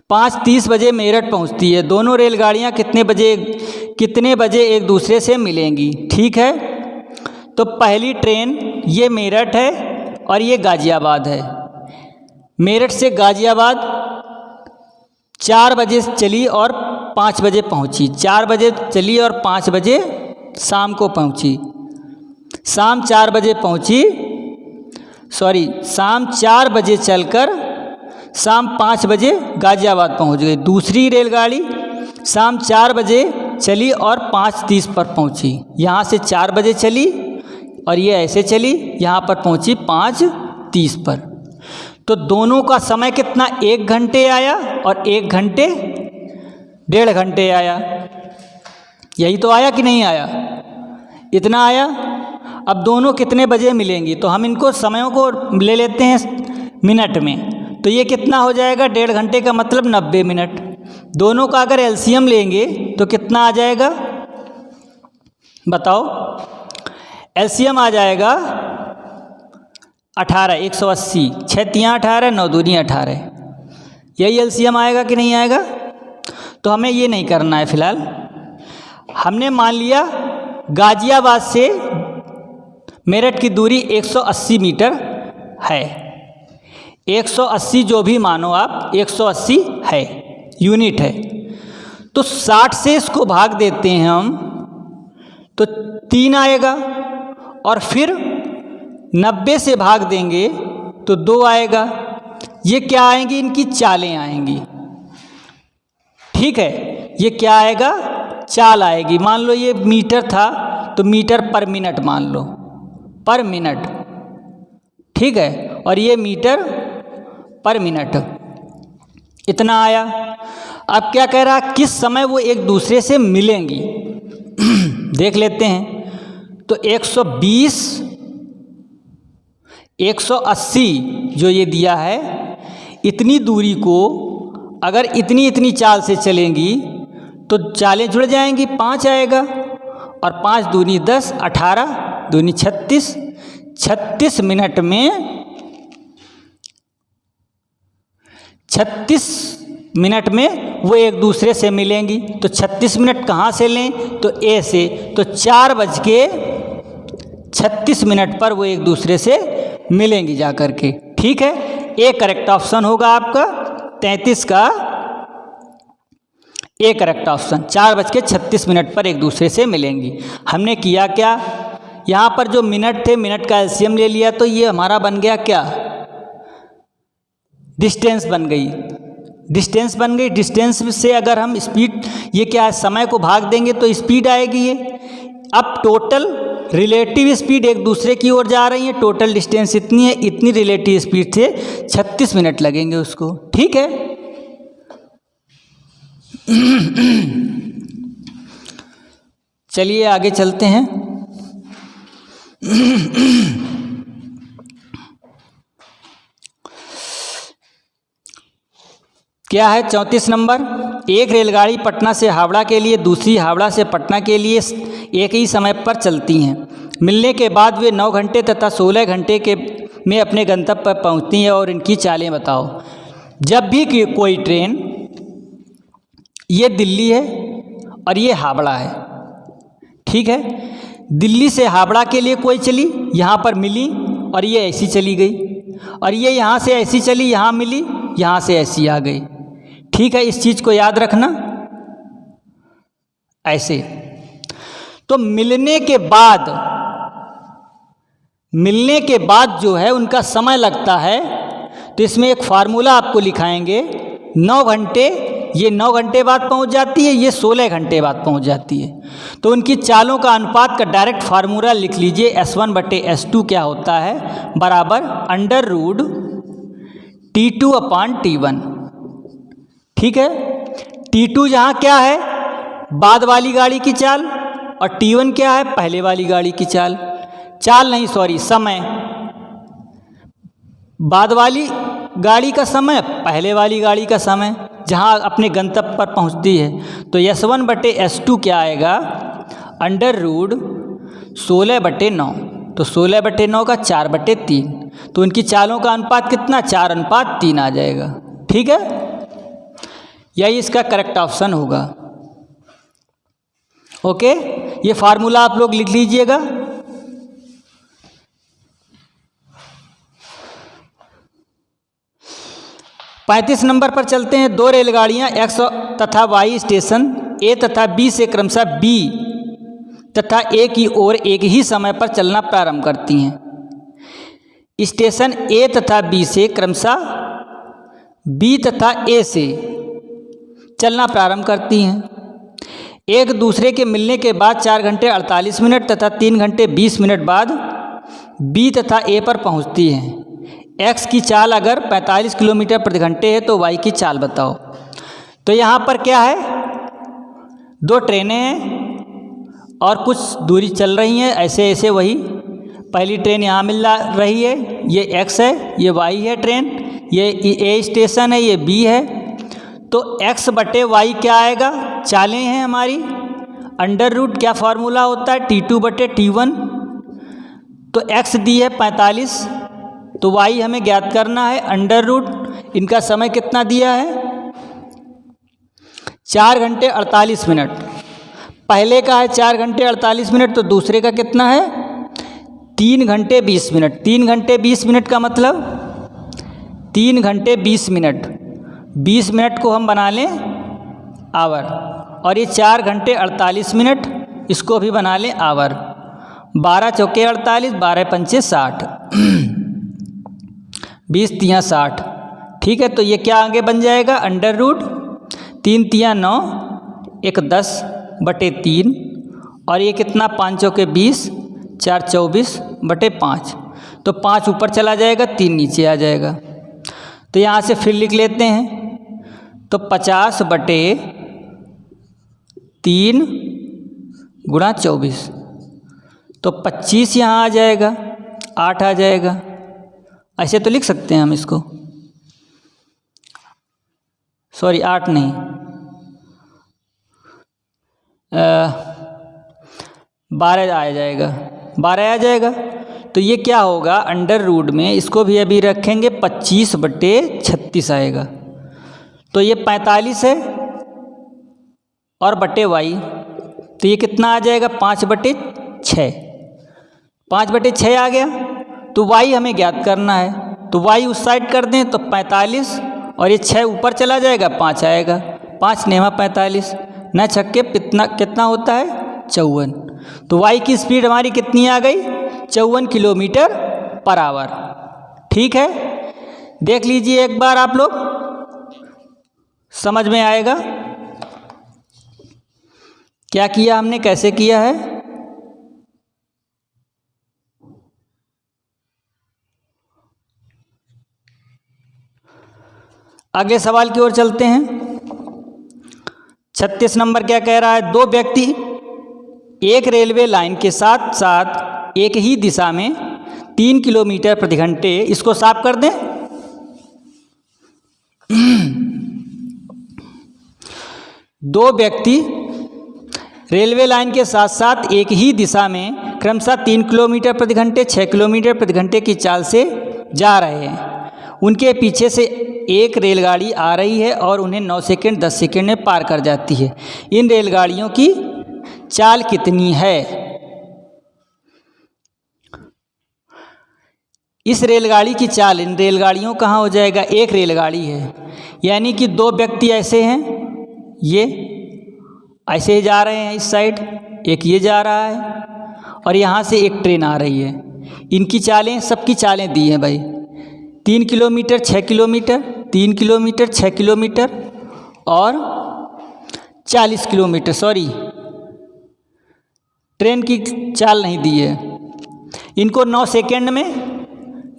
5:30 बजे मेरठ पहुंचती है। दोनों रेलगाड़ियां कितने बजे एक दूसरे से मिलेंगी, ठीक है। तो पहली ट्रेन ये मेरठ है और ये गाजियाबाद है। मेरठ से गाजियाबाद 4 बजे चली और 5 बजे पहुंची। 4 बजे चली और 5 बजे शाम को पहुंची। शाम 4 बजे पहुंची, शाम 4 बजे चलकर शाम 5 बजे गाजियाबाद पहुंच गई। दूसरी रेलगाड़ी शाम 4 बजे चली और 5:30 पर पहुंची। यहाँ से 4 बजे चली और ये ऐसे चली, यहाँ पर पहुंची 5:30 पर। तो दोनों का समय कितना? 1 घंटे आया और 1 घंटे 1.5 घंटे आया। यही तो आया कि नहीं आया? इतना आया। अब दोनों कितने बजे मिलेंगी? तो हम इनको समयों को ले लेते हैं मिनट में। तो ये कितना हो जाएगा, 1.5 घंटे का मतलब 90 मिनट। दोनों का अगर एलसीएम लेंगे तो कितना आ जाएगा बताओ। एलसीएम आ जाएगा 18, 180, 6 तियाँ 18, 9 दूनी 18, यही एलसीएम आएगा कि नहीं आएगा। तो हमें ये नहीं करना है फिलहाल। हमने मान लिया गाजियाबाद से मेरठ की दूरी 180 मीटर है। 180 जो भी मानो आप, 180 है, यूनिट है। तो 60 से इसको भाग देते हैं हम तो 3 आएगा, और फिर 90 से भाग देंगे तो 2 आएगा। ये क्या आएंगी, इनकी चालें आएंगी। ठीक है, ये क्या आएगा, चाल आएगी। मान लो ये मीटर था तो मीटर पर मिनट मान लो, पर मिनट। ठीक है, और ये मीटर पर मिनट, इतना आया। अब क्या कह रहा, किस समय वो एक दूसरे से मिलेंगी देख लेते हैं। तो 120, 180 जो ये दिया है, इतनी दूरी को अगर इतनी इतनी चाल से चलेंगी तो चालें जुड़ जाएंगी, 5 आएगा, और 5 दूनी 10, 18 दूनी 36, 36 मिनट में 36 मिनट में वो एक दूसरे से मिलेंगी। तो 36 मिनट कहाँ से लें, तो ए से। तो 4:36 मिनट पर वो एक दूसरे से मिलेंगी जा कर के। ठीक है, ए करेक्ट ऑप्शन होगा आपका 33 का, ए करेक्ट ऑप्शन। 4:36 मिनट पर एक दूसरे से मिलेंगी। हमने किया क्या, यहाँ पर जो मिनट थे, मिनट का एलसीएम ले लिया, तो ये हमारा बन गया क्या, डिस्टेंस बन गई। डिस्टेंस बन गई। डिस्टेंस से अगर हम स्पीड, ये क्या है, समय को भाग देंगे तो स्पीड आएगी ये। अब टोटल रिलेटिव स्पीड एक दूसरे की ओर जा रही है, टोटल डिस्टेंस इतनी है, इतनी रिलेटिव स्पीड से 36 मिनट लगेंगे उसको। ठीक है, चलिए आगे चलते हैं। क्या है 34 नंबर, एक रेलगाड़ी पटना से हावड़ा के लिए, दूसरी हावड़ा से पटना के लिए एक ही समय पर चलती हैं। मिलने के बाद वे 9 घंटे तथा 16 घंटे के में अपने गंतव्य पर पहुंचती हैं, और इनकी चालें बताओ। जब भी कोई ट्रेन, ये दिल्ली है और ये हावड़ा है, ठीक है, दिल्ली से हावड़ा के लिए कोई चली, यहाँ पर मिली और ये ऐसी चली गई, और ये यहाँ से ऐसी चली, यहाँ मिली, यहाँ से ऐसी आ गई। ठीक है, इस चीज़ को याद रखना ऐसे। तो मिलने के बाद जो है उनका समय लगता है, तो इसमें एक फार्मूला आपको लिखाएंगे। 9 घंटे, ये 9 घंटे बाद पहुंच जाती है, ये 16 घंटे बाद पहुंच जाती है। तो उनकी चालों का अनुपात का डायरेक्ट फार्मूला लिख लीजिए। S1/S2 क्या होता है, बराबर √T2/T1। ठीक है, T2 जहाँ क्या है, बाद वाली गाड़ी की चाल, और T1 क्या है, पहले वाली गाड़ी की चाल। चाल नहीं, सॉरी, समय। बाद वाली गाड़ी का समय, पहले वाली गाड़ी का समय, जहाँ अपने गंतव्य पर पहुँचती है। तो S1/S2 क्या आएगा, √16/9। तो 16/9 का 4/3। तो उनकी चालों का अनुपात कितना, 4:3 आ जाएगा। ठीक है, यही इसका करेक्ट ऑप्शन होगा। ओके, ये फार्मूला आप लोग लिख लीजिएगा। पैंतीस नंबर पर चलते हैं। 2 रेलगाड़ियां X तथा Y स्टेशन A तथा B से क्रमशः B तथा A की ओर एक ही समय पर चलना प्रारंभ करती हैं। स्टेशन A तथा B से क्रमशः B तथा A से चलना प्रारंभ करती हैं। एक दूसरे के मिलने के बाद 4 घंटे 48 मिनट तथा 3 घंटे 20 मिनट बाद B तथा A पर पहुंचती हैं। X की चाल अगर 45 किलोमीटर प्रति घंटे है तो Y की चाल बताओ। तो यहाँ पर क्या है, 2 ट्रेनें हैं और कुछ दूरी चल रही हैं, ऐसे ऐसे वही। पहली ट्रेन यहाँ मिल रही है, ये X है, ये Y है ट्रेन, ये ए स्टेशन है, ये बी है। तो x बटे वाई क्या आएगा, चालें हैं हमारी, अंडर रूट क्या फार्मूला होता है, T2 बटे T1। तो x दी है 45, तो y हमें ज्ञात करना है अंडर रूट, इनका समय कितना दिया है 4 घंटे 48 मिनट। पहले का है 4 घंटे 48 मिनट, तो दूसरे का कितना है 3 घंटे 20 मिनट। 3 घंटे 20 मिनट का मतलब 3 घंटे 20 मिनट, 20 मिनट को हम बना लें आवर, और ये 4 घंटे 48 मिनट, इसको भी बना लें आवर। 12 चौके 48, 12 पंचे 60, 20 तियाँ 60। ठीक है, तो ये क्या आगे बन जाएगा अंडर रूट 3 तियाँ 9, 1 10 बटे 3, और ये कितना 5 चौके 20, 4 24 बटे 5। तो 5 ऊपर चला जाएगा, 3 नीचे आ जाएगा। तो यहाँ से फिर लिख लेते हैं, तो 50 बटे 3 गुणा 24, तो 25 यहाँ आ जाएगा, 8 आ जाएगा। ऐसे तो लिख सकते हैं हम इसको, सॉरी 8 नहीं, 12 आ जाएगा, 12 आ जाएगा। तो ये क्या होगा अंडर रूट में, इसको भी अभी रखेंगे 25 बटे 36 आएगा। तो ये 45 है और बटे वाई, तो ये कितना आ जाएगा 5 बटे 6, 5 बटे 6 आ गया। तो वाई हमें ज्ञात करना है, तो वाई उस साइड कर दें तो 45, और ये 6 ऊपर चला जाएगा, 5 आएगा, 5 नेवा 45, न छक्के कितना होता है 54। तो वाई की स्पीड हमारी कितनी आ गई 54 किलोमीटर पर आवर। ठीक है, देख लीजिए एक बार आप लोग, समझ में आएगा क्या किया हमने, कैसे किया है। अगले सवाल की ओर चलते हैं। 36 नंबर क्या कह रहा है, 2 व्यक्ति एक रेलवे लाइन के साथ साथ एक ही दिशा में 3 किलोमीटर प्रति घंटे, इसको साफ कर दें, दो व्यक्ति रेलवे लाइन के साथ साथ एक ही दिशा में क्रमशः 3 किलोमीटर प्रति घंटे, 6 किलोमीटर प्रति घंटे की चाल से जा रहे हैं। उनके पीछे से एक रेलगाड़ी आ रही है और उन्हें 9 सेकंड 10 सेकंड में पार कर जाती है। इन रेलगाड़ियों की चाल कितनी है। इस रेलगाड़ी की चाल, इन रेलगाड़ियों कहाँ हो जाएगा, एक रेलगाड़ी है, यानी कि 2 व्यक्ति ऐसे हैं, ये ऐसे ही जा रहे हैं इस साइड, एक ये जा रहा है और यहाँ से एक ट्रेन आ रही है। इनकी चालें, सबकी चालें दी हैं भाई, 3 किलोमीटर 6 किलोमीटर, 3 किलोमीटर 6 किलोमीटर और 40 किलोमीटर। सॉरी, ट्रेन की चाल नहीं दी है। इनको 9 सेकंड में,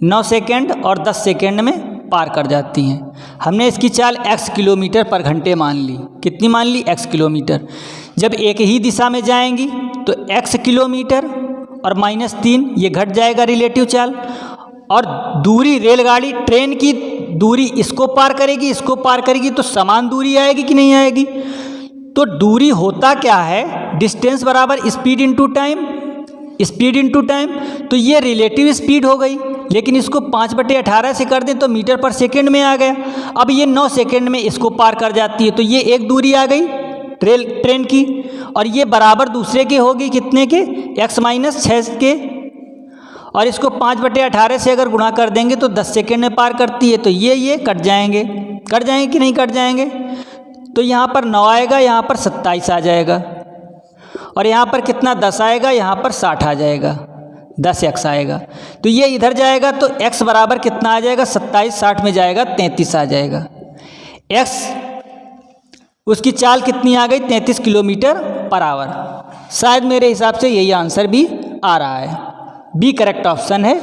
9 सेकंड और 10 सेकंड में पार कर जाती हैं। हमने इसकी चाल x किलोमीटर पर घंटे मान ली। कितनी मान ली, x किलोमीटर। जब एक ही दिशा में जाएंगी तो x किलोमीटर और -3 ये घट जाएगा रिलेटिव चाल, और दूरी रेलगाड़ी ट्रेन की दूरी इसको पार करेगी, इसको पार करेगी, तो समान दूरी आएगी कि नहीं आएगी। तो दूरी होता क्या है, डिस्टेंस बराबर speed into time, speed into time. तो ये रिलेटिव स्पीड हो गई, लेकिन इसको 5/18 से कर दें तो मीटर पर सेकंड में आ गया। अब ये 9 सेकंड में इसको पार कर जाती है, तो ये एक दूरी आ गई ट्रेन की, और ये बराबर दूसरे के होगी कितने के, x-6 के, और इसको 5/18 से अगर गुणा कर देंगे तो 10 सेकंड में पार करती है। तो ये कट जाएंगे कि नहीं कट जाएंगे। तो यहाँ पर 9 आएगा, यहाँ पर 27 आ जाएगा, और यहाँ पर कितना 10 आएगा, यहाँ पर 60 आ जाएगा, 10x आएगा। तो ये इधर जाएगा तो x बराबर कितना आ जाएगा, 27 60 में जाएगा 33 आ जाएगा। x उसकी चाल कितनी आ गई, 33 किलोमीटर पर आवर। शायद मेरे हिसाब से यही आंसर भी आ रहा है, बी करेक्ट ऑप्शन है।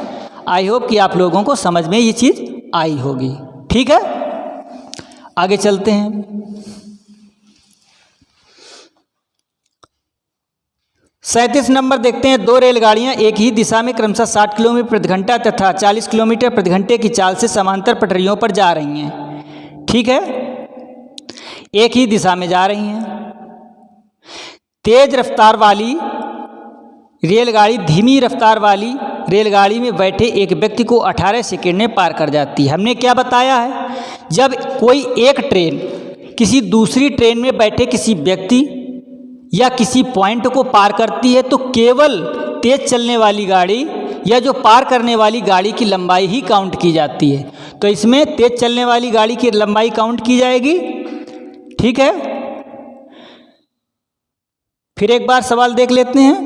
आई होप कि आप लोगों को समझ में ये चीज़ आई होगी। ठीक है, आगे चलते हैं। 37 नंबर देखते हैं। 2 रेलगाड़ियां एक ही दिशा में क्रमशः 60 किलोमीटर प्रति घंटा तथा 40 किलोमीटर प्रति घंटे की चाल से समांतर पटरियों पर जा रही हैं। ठीक है, एक ही दिशा में जा रही हैं। तेज रफ्तार वाली रेलगाड़ी धीमी रफ्तार वाली रेलगाड़ी में बैठे एक व्यक्ति को 18 सेकंड में पार कर जाती है। हमने क्या बताया है, जब कोई एक ट्रेन किसी दूसरी ट्रेन में बैठे किसी व्यक्ति या किसी पॉइंट को पार करती है तो केवल तेज चलने वाली गाड़ी या जो पार करने वाली गाड़ी की लंबाई ही काउंट की जाती है। तो इसमें तेज चलने वाली गाड़ी की लंबाई काउंट की जाएगी। ठीक है, फिर एक बार सवाल देख लेते हैं।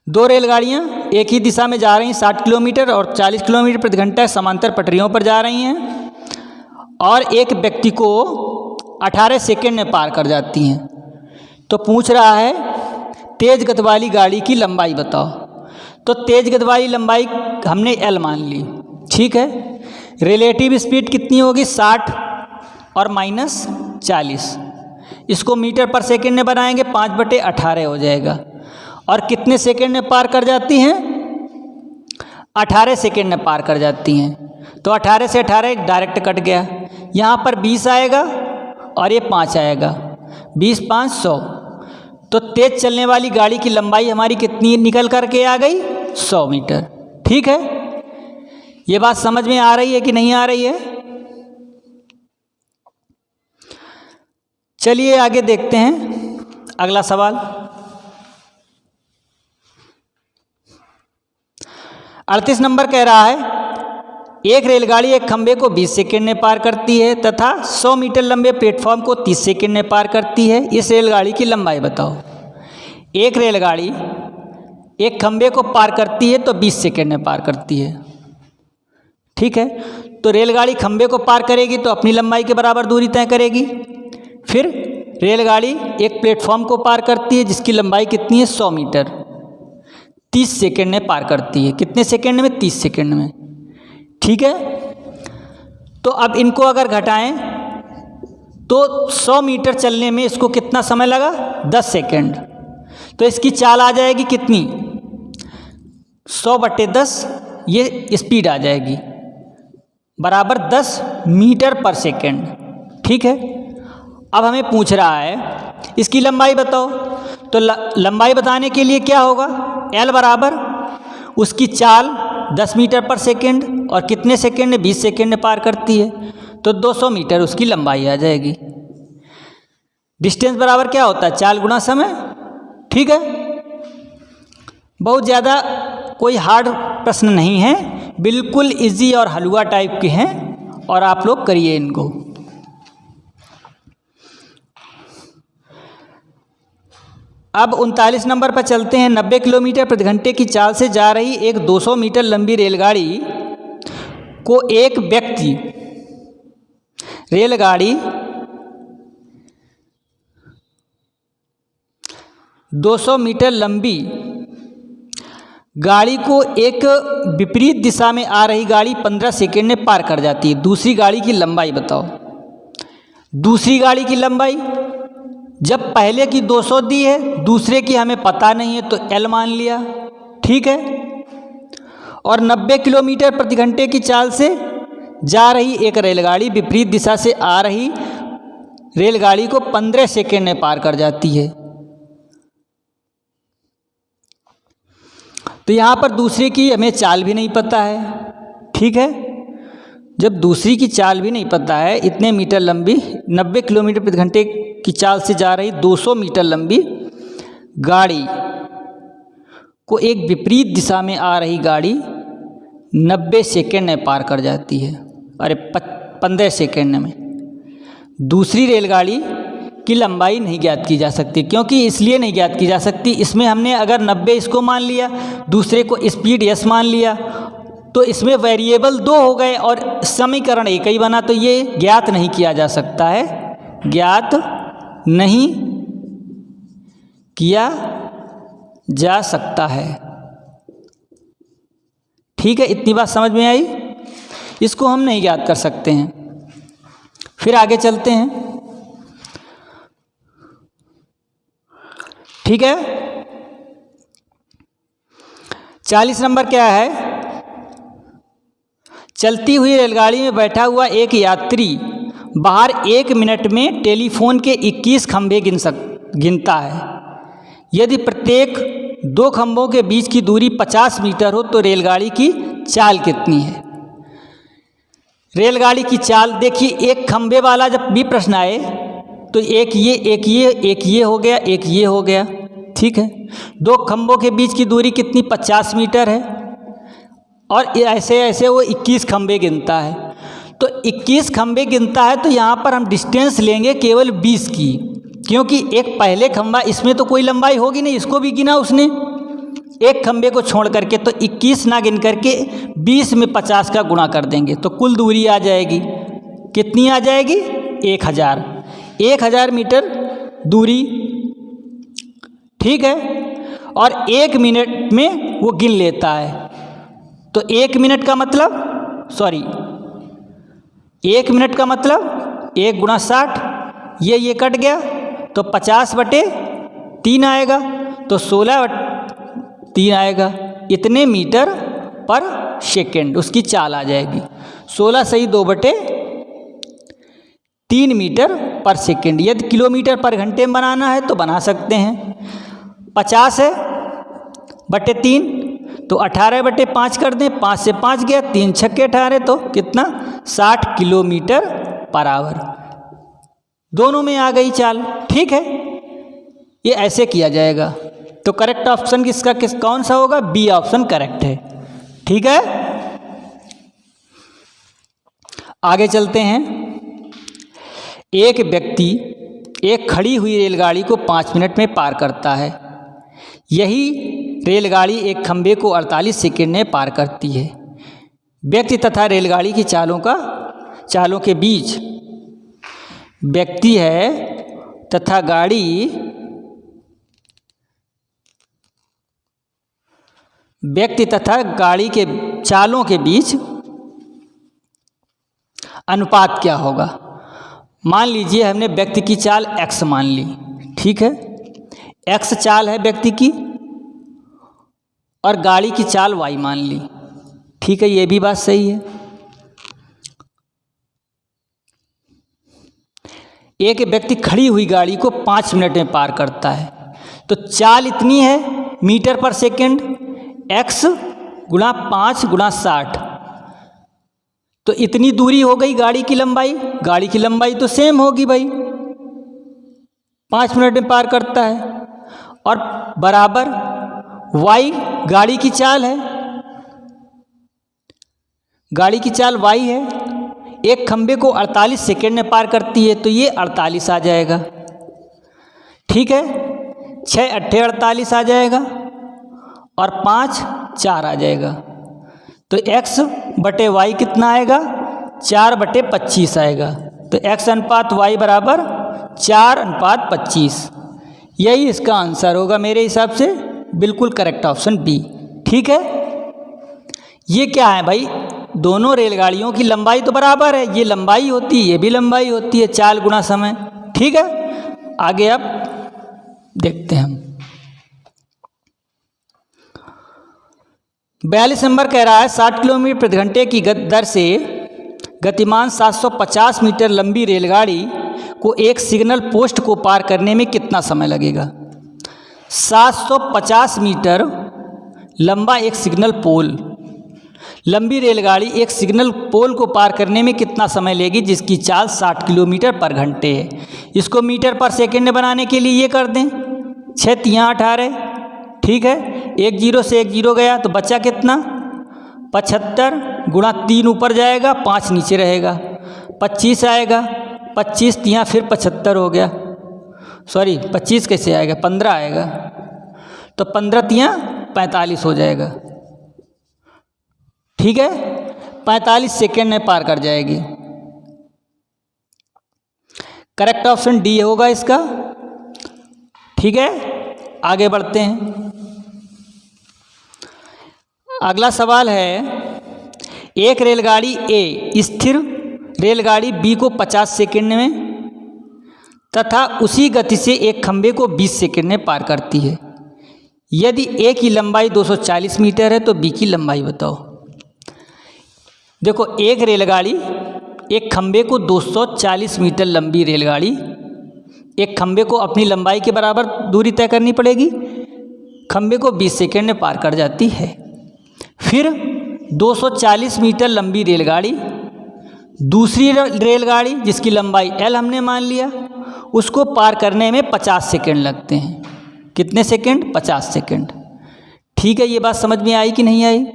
2 रेलगाड़ियां एक ही दिशा में जा रही हैं, 60 किलोमीटर और 40 किलोमीटर प्रति घंटा समांतर पटरियों पर जा रही हैं और एक व्यक्ति को 18 सेकंड में पार कर जाती हैं। तो पूछ रहा है तेज गति वाली गाड़ी की लंबाई बताओ। तो तेज गति वाली लंबाई हमने एल मान ली। ठीक है, रिलेटिव स्पीड कितनी होगी 60 और माइनस 40, इसको मीटर पर सेकंड में बनाएंगे 5/18 हो जाएगा। और कितने सेकंड में पार कर जाती हैं, 18 सेकंड में पार कर जाती हैं। तो 18 से 18 डायरेक्ट कट गया, यहाँ पर 20 आएगा और ये 5 आएगा, 20 5 100। तो तेज चलने वाली गाड़ी की लंबाई हमारी कितनी निकल करके आ गई, 100 मीटर। ठीक है, ये बात समझ में आ रही है कि नहीं आ रही है? चलिए आगे देखते हैं अगला सवाल। 38 नंबर कह रहा है एक रेलगाड़ी एक खंबे को 20 सेकंड में पार करती है तथा 100 मीटर लंबे प्लेटफॉर्म को 30 सेकंड में पार करती है। इस रेलगाड़ी की लंबाई बताओ। एक रेलगाड़ी एक खंबे को पार करती है तो 20 सेकंड में पार करती है। ठीक है, तो रेलगाड़ी खंबे को पार करेगी तो अपनी लंबाई के बराबर दूरी तय करेगी। फिर रेलगाड़ी एक प्लेटफॉर्म को पार करती है जिसकी लंबाई कितनी है, 100 मीटर, 30 सेकंड में पार करती है। कितने सेकंड में, 30 सेकंड में। ठीक है, तो अब इनको अगर घटाएं तो 100 मीटर चलने में इसको कितना समय लगा, 10 सेकंड। तो इसकी चाल आ जाएगी कितनी, 100/10, ये स्पीड आ जाएगी बराबर 10 मीटर पर सेकंड। ठीक है, अब हमें पूछ रहा है इसकी लंबाई बताओ। तो लंबाई बताने के लिए क्या होगा, एल बराबर उसकी चाल 10 मीटर पर सेकंड और कितने सेकंड में, 20 सेकंड में पार करती है, तो 200 मीटर उसकी लंबाई आ जाएगी। डिस्टेंस बराबर क्या होता है, चाल गुणा समय। ठीक है, बहुत ज़्यादा कोई हार्ड प्रश्न नहीं है, बिल्कुल इजी और हलवा टाइप के हैं और आप लोग करिए इनको। अब 39 नंबर पर चलते हैं। 90 किलोमीटर प्रति घंटे की चाल से जा रही एक 200 मीटर लंबी रेलगाड़ी को एक व्यक्ति रेलगाड़ी 200 मीटर लंबी गाड़ी को एक विपरीत दिशा में आ रही गाड़ी 15 सेकंड में पार कर जाती है। दूसरी गाड़ी की लंबाई बताओ। दूसरी गाड़ी की लंबाई, जब पहले की 200 दी है, दूसरे की हमें पता नहीं है तो एल मान लिया। ठीक है, और 90 किलोमीटर प्रति घंटे की चाल से जा रही एक रेलगाड़ी विपरीत दिशा से आ रही रेलगाड़ी को 15 सेकंड में पार कर जाती है। तो यहाँ पर दूसरे की हमें चाल भी नहीं पता है। ठीक है, जब दूसरी की चाल भी नहीं पता है, इतने मीटर लंबी 90 किलोमीटर प्रति घंटे की चाल से जा रही 200 मीटर लंबी गाड़ी को एक विपरीत दिशा में आ रही गाड़ी 90 सेकंड में पार कर जाती है। अरे 15 सेकंड में। दूसरी रेलगाड़ी की लंबाई नहीं ज्ञात की जा सकती। क्योंकि इसलिए नहीं ज्ञात की जा सकती, इसमें हमने अगर 90 इसको मान लिया, दूसरे को स्पीड एस मान लिया, तो इसमें वेरिएबल 2 हो गए और समीकरण एक ही बना, तो ये ज्ञात नहीं किया जा सकता है, ज्ञात नहीं किया जा सकता है। ठीक है, इतनी बात समझ में आई। इसको हम नहीं ज्ञात कर सकते हैं। फिर आगे चलते हैं। ठीक है। 40 नंबर क्या है? चलती हुई रेलगाड़ी में बैठा हुआ एक यात्री बाहर 1 मिनट में टेलीफोन के 21 खंभे गिनता है। यदि प्रत्येक 2 खंभों के बीच की दूरी 50 मीटर हो तो रेलगाड़ी की चाल कितनी है? रेलगाड़ी की चाल देखिए, एक खंभे वाला जब भी प्रश्न आए तो एक ये हो गया, एक ये हो गया, ठीक है। 2 खंभों के बीच की दूरी कितनी? 50 मीटर है, और ऐसे ऐसे वो 21 खंभे गिनता है। तो 21 खंभे गिनता है तो यहाँ पर हम डिस्टेंस लेंगे केवल 20 की, क्योंकि एक पहले खंभा, इसमें तो कोई लंबाई होगी नहीं, इसको भी गिना उसने एक खंभे को छोड़ करके, तो 21 ना गिन करके 20 में 50 का गुणा कर देंगे तो कुल दूरी आ जाएगी। कितनी आ जाएगी? 1000 मीटर दूरी, ठीक है। और 1 मिनट में वो गिन लेता है, तो 1 मिनट का मतलब 1 मिनट का मतलब 1 गुणा 60, ये कट गया तो 50/3 आएगा, तो 16/3 आएगा। इतने मीटर पर सेकेंड उसकी चाल आ जाएगी। 16 सही 2/3 मीटर पर सेकेंड। यदि किलोमीटर पर घंटे में बनाना है तो बना सकते हैं। 50 है बटे 3 तो 18/5 कर दें, 5 से 5 गया, 3 छक्के 18, तो कितना? 60 किलोमीटर पर आवर। दोनों में आ गई चाल, ठीक है। ये ऐसे किया जाएगा। तो करेक्ट ऑप्शन कौन सा होगा? बी ऑप्शन करेक्ट है, ठीक है। आगे चलते हैं। एक व्यक्ति एक खड़ी हुई रेलगाड़ी को 5 मिनट में पार करता है। यही रेलगाड़ी एक खंभे को 48 सेकंड में पार करती है। व्यक्ति तथा रेलगाड़ी की चालों के बीच व्यक्ति है तथा गाड़ी के चालों के बीच अनुपात क्या होगा? मान लीजिए हमने व्यक्ति की चाल x मान ली, ठीक है। x चाल है व्यक्ति की और गाड़ी की चाल y मान ली, ठीक है। ये भी बात सही है। एक व्यक्ति खड़ी हुई गाड़ी को 5 मिनट में पार करता है, तो चाल इतनी है मीटर पर सेकेंड, x गुणा 5 गुणा 60, तो इतनी दूरी हो गई गाड़ी की लंबाई। गाड़ी की लंबाई तो सेम होगी भाई, 5 मिनट में पार करता है, और बराबर y गाड़ी की चाल है, गाड़ी की चाल y है। एक खंबे को 48 सेकेंड में पार करती है, तो ये 48 आ जाएगा, ठीक है। 6 अट्ठे 48 आ जाएगा और 5 4 आ जाएगा, तो x बटे y कितना आएगा? 4/25 आएगा। तो x अनुपात y बराबर 4:25। यही इसका आंसर होगा मेरे हिसाब से, बिल्कुल करेक्ट ऑप्शन बी, ठीक है। ये क्या है भाई? दोनों रेलगाड़ियों की लंबाई तो बराबर है, ये लंबाई होती है, ये भी लंबाई होती है, चाल गुणा समय, ठीक है। आगे अब देखते हैं हम। 42 नंबर कह रहा है 60 किलोमीटर प्रति घंटे की दर से गतिमान 750 मीटर लंबी रेलगाड़ी को एक सिग्नल पोस्ट को पार करने में कितना समय लगेगा? 750 मीटर लंबा एक सिग्नल पोल, लंबी रेलगाड़ी एक सिग्नल पोल को पार करने में कितना समय लेगी, जिसकी चाल 60 किलोमीटर पर घंटे है। इसको मीटर पर सेकेंड में बनाने के लिए ये कर दें, 6 3 18, ठीक है। 1 0 से 1 0 गया तो बचा कितना? 75 गुणा 3 ऊपर जाएगा, 5 नीचे रहेगा, 25 आएगा। 25 3 फिर 75 हो गया, 25 कैसे आएगा? 15 आएगा, तो 15 3 45 हो जाएगा, ठीक है। 45 सेकेंड में पार कर जाएगी। करेक्ट ऑप्शन डी होगा इसका, ठीक है। आगे बढ़ते हैं। अगला सवाल है, एक रेलगाड़ी ए स्थिर रेलगाड़ी बी को 50 सेकेंड में तथा उसी गति से एक खंभे को 20 सेकंड में पार करती है। यदि ए की लंबाई 240 मीटर है तो बी की लंबाई बताओ। देखो, एक रेलगाड़ी, एक खंभे को 240 मीटर लंबी रेलगाड़ी, एक खंभे को अपनी लंबाई के बराबर दूरी तय करनी पड़ेगी, खंभे को 20 सेकंड में पार कर जाती है। फिर 240 मीटर लंबी रेलगाड़ी, दूसरी रेलगाड़ी जिसकी लंबाई L हमने मान लिया, उसको पार करने में 50 सेकंड लगते हैं। कितने सेकंड? 50 सेकंड। ठीक है, ये बात समझ में आई कि नहीं आई?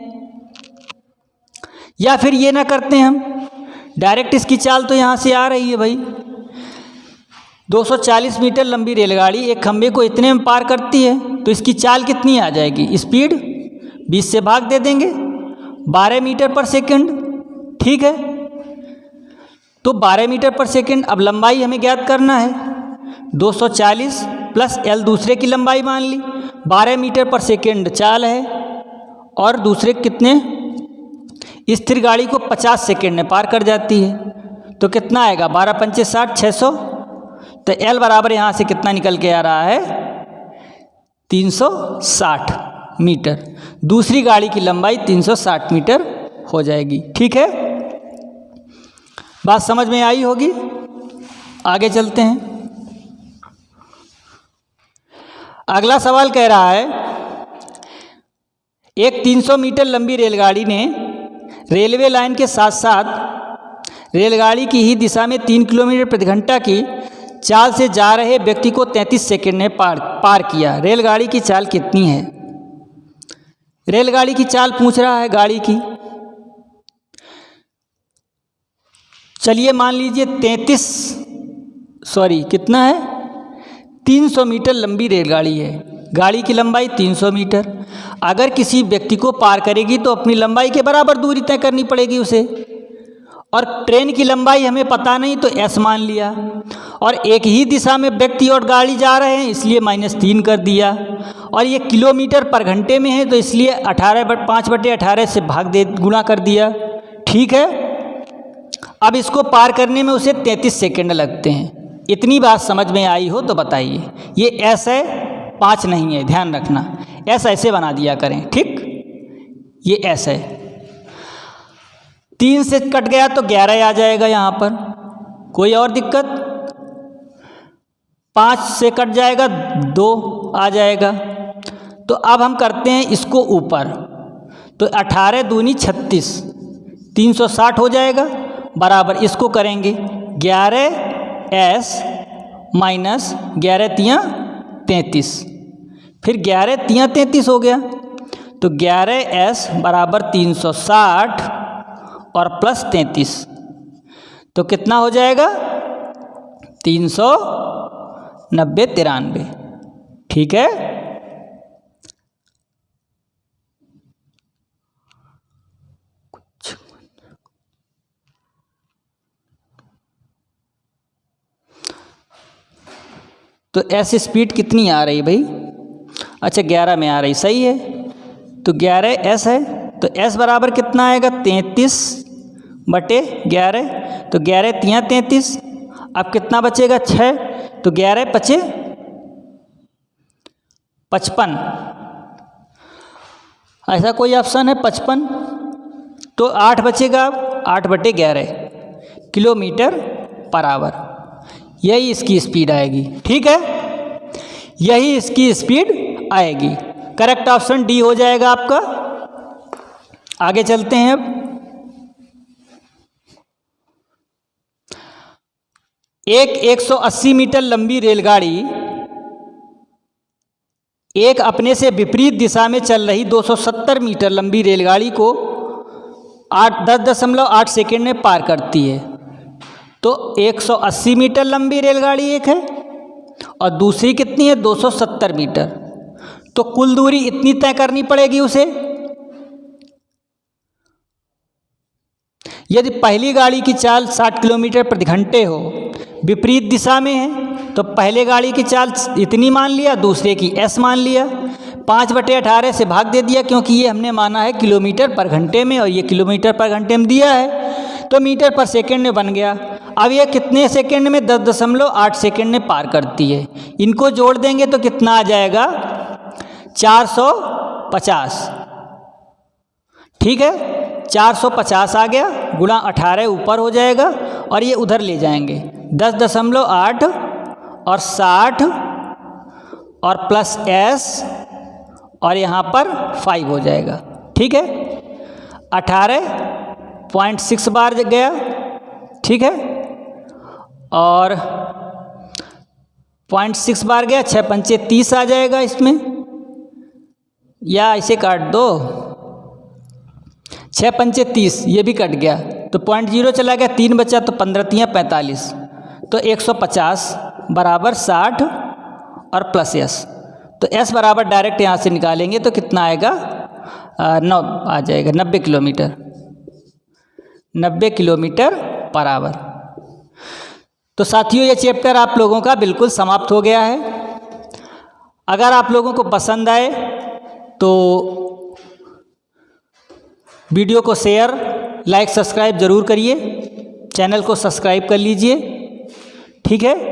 या फिर ये ना करते हैं हम, डायरेक्ट इसकी चाल तो यहाँ से आ रही है भाई, 240 मीटर लंबी रेलगाड़ी एक खंभे को इतने में पार करती है, तो इसकी चाल कितनी आ जाएगी? स्पीड 20 से भाग दे देंगे, 12 मीटर पर सेकंड। ठीक है, तो 12 मीटर पर सेकंड। अब लंबाई हमें ज्ञात करना है, 240 प्लस L दूसरे की लंबाई मान ली, 12 मीटर पर सेकंड चाल है, और दूसरे कितने? स्थिर गाड़ी को 50 सेकंड में पार कर जाती है। तो कितना आएगा? 12 पंचे 60, 600। तो L बराबर यहाँ से कितना निकल के आ रहा है? 360 मीटर। दूसरी गाड़ी की लंबाई 360 मीटर हो जाएगी। ठीक है, बात समझ में आई होगी। आगे चलते हैं। अगला सवाल कह रहा है, एक 300 मीटर लंबी रेलगाड़ी ने रेलवे लाइन के साथ साथ रेलगाड़ी की ही दिशा में 3 किलोमीटर प्रति घंटा की चाल से जा रहे व्यक्ति को 33 सेकंड में पार किया। रेलगाड़ी की चाल कितनी है? रेलगाड़ी की चाल पूछ रहा है, गाड़ी की। चलिए मान लीजिए 300 मीटर लंबी रेलगाड़ी है, गाड़ी की लंबाई 300 मीटर। अगर किसी व्यक्ति को पार करेगी तो अपनी लंबाई के बराबर दूरी तय करनी पड़ेगी उसे, और ट्रेन की लंबाई हमें पता नहीं तो S मान लिया, और एक ही दिशा में व्यक्ति और गाड़ी जा रहे हैं इसलिए -3 कर दिया, और ये किलोमीटर पर घंटे में है तो इसलिए 5/18 से गुणा कर दिया। ठीक है, अब इसको पार करने में उसे 33 सेकंड लगते हैं। इतनी बात समझ में आई हो तो बताइए। ये S है, 5 नहीं है, ध्यान रखना। S ऐसे बना दिया करें, ठीक। ये S है, 3 से कट गया तो 11 आ जाएगा यहाँ पर, कोई और दिक्कत? 5 से कट जाएगा 2 आ जाएगा। तो अब हम करते हैं इसको ऊपर, तो 18 दूनी 36, 360 हो जाएगा, बराबर इसको करेंगे 11S माइनस 11 तियाँ 33, फिर 11 तियाँ 33 हो गया, तो 11S बराबर 360 और प्लस 33, तो कितना हो जाएगा? 390 93। ठीक है, तो S स्पीड कितनी आ रही भाई? अच्छा 11 में आ रही, सही है। तो 11S है, तो S बराबर कितना आएगा? 33/11, तो 11 तियाँ 33। अब कितना बचेगा? 6, तो 11 पचे 55। ऐसा कोई ऑप्शन है 55? तो 8 बचेगा, 8/11 किलोमीटर पर आवर। यही इसकी स्पीड आएगी। ठीक है, यही इसकी स्पीड आएगी। करेक्ट ऑप्शन डी हो जाएगा आपका। आगे चलते हैं। अब एक 180 मीटर लंबी रेलगाड़ी एक अपने से विपरीत दिशा में चल रही 270 मीटर लंबी रेलगाड़ी को 10.8 सेकेंड में पार करती है। तो 180 मीटर लंबी रेलगाड़ी एक है और दूसरी कितनी है? 270 मीटर। तो कुल दूरी इतनी तय करनी पड़ेगी उसे। यदि पहली गाड़ी की चाल 60 किलोमीटर प्रति घंटे हो, विपरीत दिशा में है, तो पहले गाड़ी की चाल इतनी मान लिया, दूसरे की S मान लिया, 5/18 से भाग दे दिया, क्योंकि ये हमने माना है किलोमीटर पर घंटे में और ये किलोमीटर पर घंटे में दिया है, तो मीटर पर सेकंड में बन गया। अब ये कितने सेकंड में? 10.8 सेकंड में पार करती है। इनको जोड़ देंगे तो कितना आ जाएगा? 450। ठीक है, 450 आ गया, गुणा 18 ऊपर हो जाएगा और ये उधर ले जाएंगे। 10.8 और 60 और प्लस s और यहाँ पर 5 हो जाएगा। ठीक है, 18.6 बार गया। ठीक है, और 0.6 बार गया, 6 पंचे 30 आ जाएगा इसमें, या इसे काट दो, 6 पंचे 30, ये भी कट गया तो 0.0 चला गया, 3 बचा तो 15 3 45, तो 150 बराबर 60 और प्लस s। तो s बराबर डायरेक्ट यहाँ से निकालेंगे तो कितना आएगा? 9 आ जाएगा, 90 किलोमीटर, 90 किलोमीटर पर आवर। तो साथियों, ये चैप्टर आप लोगों का बिल्कुल समाप्त हो गया है। अगर आप लोगों को पसंद आए तो वीडियो को शेयर, लाइक, सब्सक्राइब ज़रूर करिए, चैनल को सब्सक्राइब कर लीजिए। ठीक है।